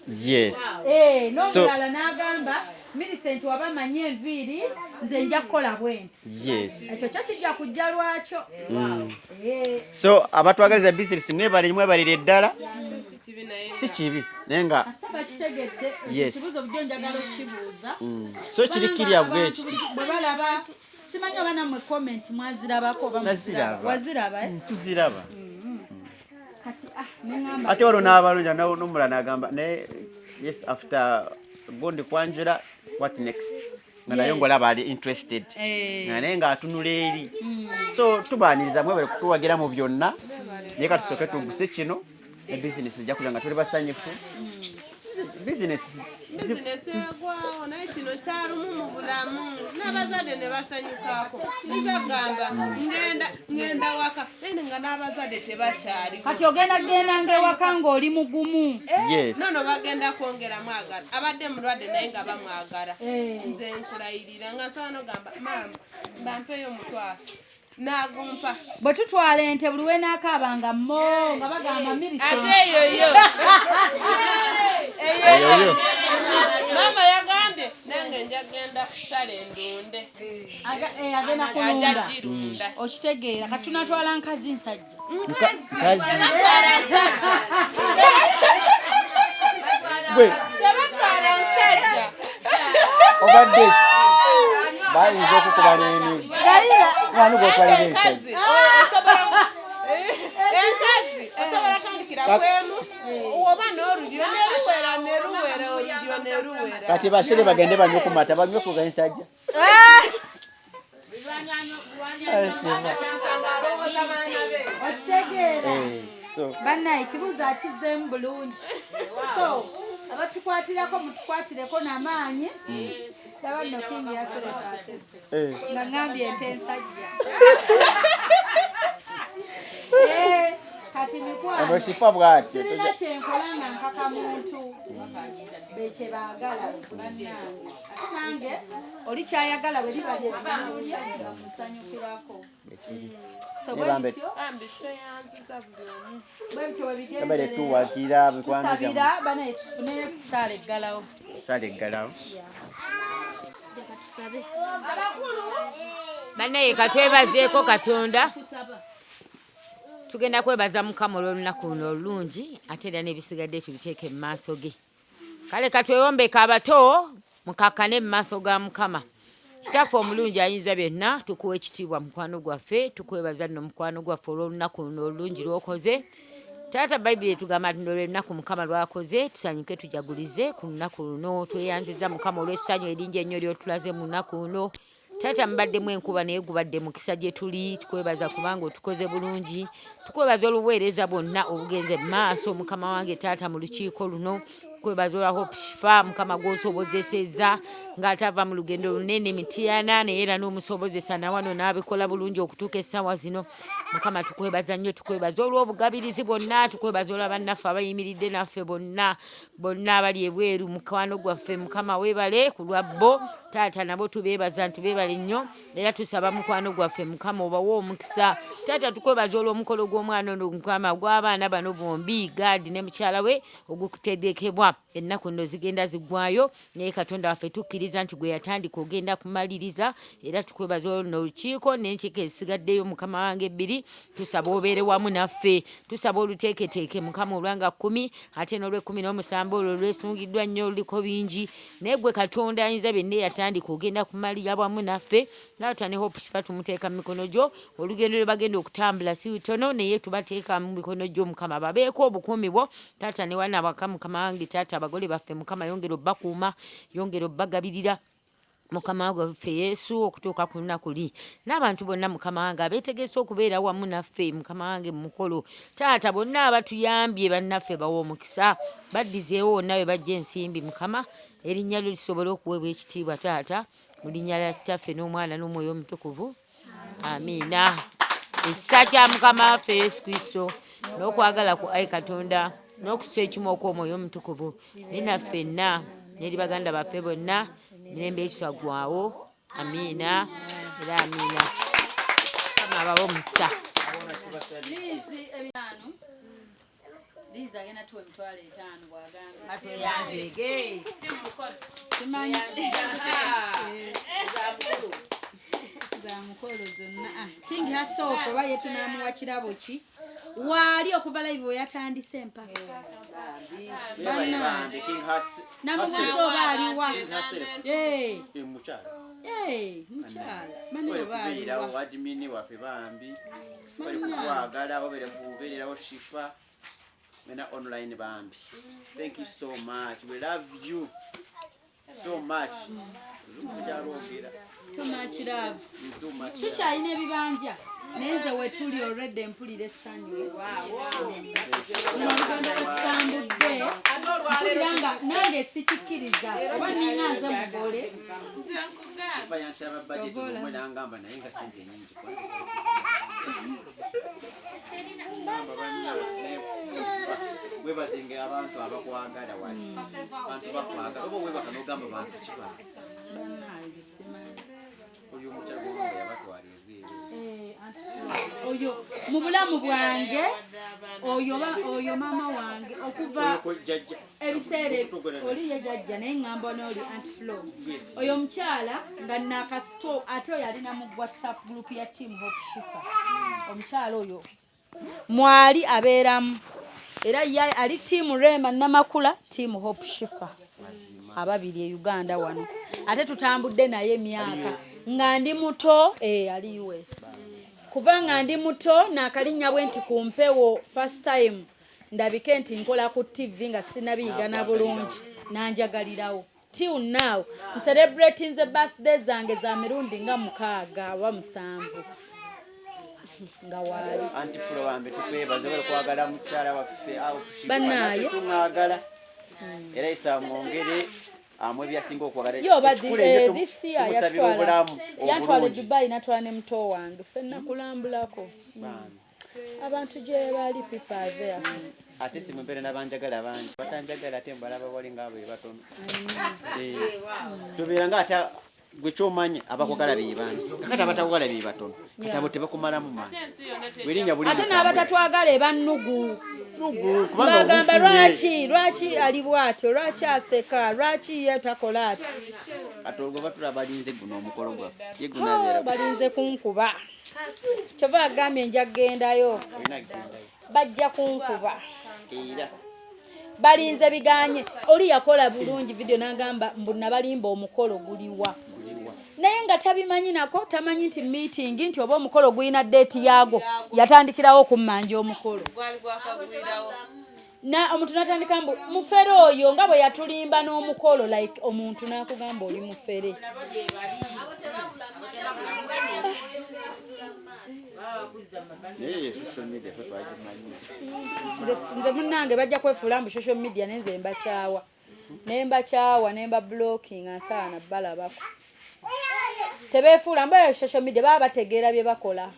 n'omulala n'agamba Millicent waba amanye enviiri nze nja kukola bwenti ekyo kyo kijja kujja lwakyo so abatwagaliza bizinesi mwebalire ddala si kibi naye nga bakitegedde ekibuuzo bujjo njagala okukibuuza so kirikirya bwekiti bwe balaba simanyi oba nammwe comment mwazirabako oba waziraba tuziraba kati neŋŋamba ate waliwo n'abalungi n'omulala n'agamba naye yes after gondi kwanjula what next nga naye ng'olaba ali interested nga naye ng'atunula eri so tubaaniriza mwebale kutuwagira mu byonna naye katusooke tuguse kino ne bizinesi ejja kugira nga tuli basanyufu bizinesi yagwawo naye kino kyalumu mu bulamu n'abazadde ne basanyukaako nzagamba ngenda waka naye nga n'abazadde tebakyali kati ogendagendanga ewaka ng'oli mugumu nono bagenda kwongera mwagala abadde mulwadde naye nga bamwagala nze nkulayirira nga nsaba nogamba mama bampeeyo omutwalo nagumpa bwe tutwala ente buli wenaakaabanga mo nga bagamba Millicent ate eyoyo mama yagambye nange njagenda kusala endunde agenda kulunda okitegeera kati tunatwala nkazi nsajja tebatwala nsajja obadde bayinza okukuba n'emiggo ani gwotwalira enkazi osobola tandikira kwemu oba n'olulyo neruwera olulyo neruwera kati bashere bagende banywe ku mata banywe ku ensajja okitegeera bannaye ekibuuzo akizzemu bulungi so abatukwatirako mutukwatireko n'amaanyi laba nno kingi yaserekaasese nga ngambye ente ensajja kati mikwano sirina kyenkola nga nkaka muntu bekye baagala bannange ate nange oli kyayagala bwe liba lyesanyulya nga musanyukirako tusabira banaye tufune kusaala eggalawo bannaye katwebazeeko Katonda tugenda kwebaza Mukama olw'olunaku luno olulungi ate era n'ebisigadde tubiteeke mu maaso ge kale katwewombeka abato mukakkane mu maaso ga Mukama kitaffe omulungi ayinza byonna tukuwa ekitiibwa mukwano gwaffe tukwebaza nno mukwano gwaffe olw'olunaku luno olulungi lw'okoze taata bayibuli etugamba nti olw'olunaku Mukama lwakoze tusanyuke tujagulize ku lunaku luno tweyanziza Mukama olw'essanyu eringi ennyo ly'otulaze mu lunaku luno taata mubaddemu enkuba naye gubadde mu kisa gye tuli tukwebaza kubanga otukoze bulungi tukwebaza oluweereza bwonna obugenze mu maaso Mukama wange taata mu lukiiko luno kwebaza olwaho Shifa Mukama gw'osobozesezza ng'atava mu lugendo lunene Mityana naye era n'omusobozesa na wano n'abikola bulungi okutuuka essaawa zino Mukama tukwebaza nnyo tukwebaza olw'obugabirizi bwonna tukwebaza olwa bannaffe abayimiridde naffe bonna bonna abali ebweru mukwano gwaffe Mukama weebale ku lwa bo taata nabo tubeebaza nti beebale nnyo era tusaba mukwano gwaffe Mukama obawa omukisa taata tukwebaza olw'omukolo gw'omwana ono Mukama gw'abaana bano bombi Gaadi ne mukyala we ogukuteekebwa ennaku nno zigenda ziggwayo naye Katonda waffe tukkiriza nti gwe yatandika ogenda kumaliriza era tukwebaza n'olukiiko n'enkiiko ezisigaddeyo Mukama wange ebbiri tusaba obeere wamu naffe tusaba oluteeketeeke Mukama olwanga 10 ate n'olw'17 olwo lwesungiddwa nnyo luliko bingi naye gwe Katonda ayinza byonna yatandika ogenda kumalira wamu naffe naata ne Hope Shifa tumuteeka mu mikono gyo olugendo lwe bagenda okutambula si lutono naye tubateeka mu mikono gyo Mukama babeeko obukuumi bwo taata ne wana waka Mukama wange taata abagole baffe Mukama yongera obbakuuma yongera obbagabirira Mukama waffe Yesu okutuuka ku lunaku luli n'abantu bonna Mukama wange abeetegese okubeera wamu naffe Mukama wange mu mukolo taata bonna abatuyambye bannaffe bawa omukisa baddizeewo nawe bajja ensimbi Mukama erinnya lyo lisobole okuweebwa ekitiibwa taata mu linnya lya Kitaffe n'Omwana n'Omwoyo Omutukuvu amiina ekisa kya Mukama waffe Yesu Kristo n'okwagala ku Ayi Katonda n'okussa ekimu okw'Omwoyo Omutukuvu ne naffenna n'eri baganda baffe bonna mirembe ekitwaggwaawo amiina era amiina Mukama abawe omusa Liza agenda tuwa emitwalo 5 bw'agamba. Atoyanzege. Simanyi. Za mukolo zonna. King Hasofo baye tunamuwa kirabo ki? Wali okuva live oyatandise empaka. Bana. King Has. Namuzo bali wa. Mukyala. Mukyala. Mani bali wa. Admin waffe bambi. Bali kukwagala obere kubeererawo Shifa. Mena online bambi. Thank you so much. We love you so much. Too much love. Tukyalina ebibanja nenze wetuli already mpulira essanyu. Olugendo lutambudde mpulira nga nange sikikkiriza oba ninganze mugole. Webazinge abantu abakwagala wali abantu bakwagala oba webaka n'ogamba bantu kibala oyo omutego yabatwala oyo mu bulamu bwange oyo mama wange okuva ebiseera oli ye jjajja naye ŋŋamba n'oli Aunty Flo oyo omukyala nga nakasito ate oyo alina mu WhatsApp group ya Team Hope Shifa omukyala oyo mwali abeeramu era ali Team Rema Namakula Team Hope Shifa ababiri e Uganda wano ate tutambudde naye emyaka nga ndi muto ali US kuva nga ndi muto n'akalinnya bwe nti ku mpewo first time ndabike nti nkola ku TV nga sinabiigana bulungi nanjagalirawo till now celebrating the birthday zange za mirundi nga 6 oba 7 nga wali Aunty Flo wambe tukwebaza bali kwagala mukyala waffe awo banaye tumwagala era isa mwongere amwe byasinga okwagala yo this year yatwala Dubai natwala ne muto wange fenna kulambulako abantu gye bali people there ate si mpere n'abanjagala bangi batanjagala ate mbalaba wali ngabo batono tubeera nga ate gwe kyomanyi abakwagala be bangi kakati abatakwagala be batono kati abo tebakumalamu manyi bwerinnya buli ate n'abatatwagala ebannugu bagamba lwaki ali bwatyo lwaki aseka lwaki ye takola ati ate olwo batula balinze guno omukolo gwaffe ye balinze kunkuba kyova agambye nja kugendayo bajja kunkuba balinze biganye oli yakola bulungi video n'agamba mbuna balimba omukolo guliwa naye nga tabimanyi nako tamanyi nti meeting nti oba omukolo guyina date yago yatandikirawo okummanja omukolo na omuntu natandika mbu mufere oyo nga bwe yatulimba n'omukolo like omuntu nakugamba oli mufere nze munnange bajja kwefuula mbu social media nenze mbakyawa nemba blocking asaana balabako tebeefuula mbu social media baba bategeera bye bakola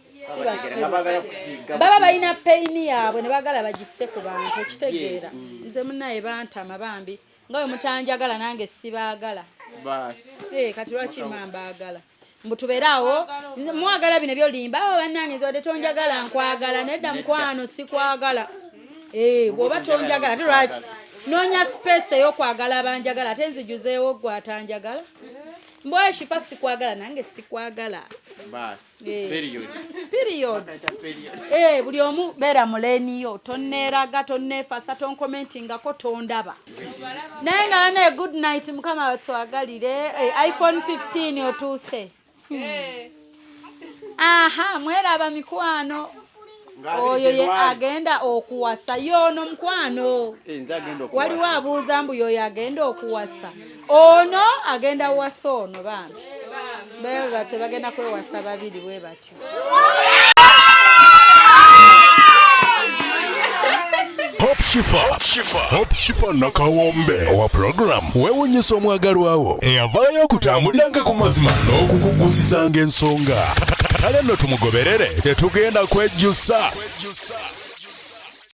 baba balina pain yaabwe ne bagala bagisse ku bantu ekitegeera nze munnaye bantama bambi nga bwe mutanjagala nange sibaagala kati lwaki mbaagala mbu tubeeraawo mwagala bino byolimba awo bannange nze wadde tonjagala nkwagala nedda mukwano sikwagala bw'oba tonjagala ate lwaki noonya space ey'okwagala abanjagala ate nzijuzeewo gwe atanjagala mbwe shipa sikwagala nange sikwagala period buli omu beera muleniyo tonneeraga tonneefasa tonkomentingako tondaba naye nga bane good night mukama batwagalire iPhone 15 otuuse aha mweraba mikwano oyo ye agenda okuwasa yono mukwano waliwo abuuza mbu yoyo agenda okuwasa ono agenda wasa ono bambi bwe batyo bagenda kwewasa babiri bwe batyo Hope Shifa nakawombe owa program wewunyisa omwagalwawo eyavaayo okutambuliranga ku mazima n'okukugusisanga ensonga kale nno tumugoberere tetugenda kwejjusa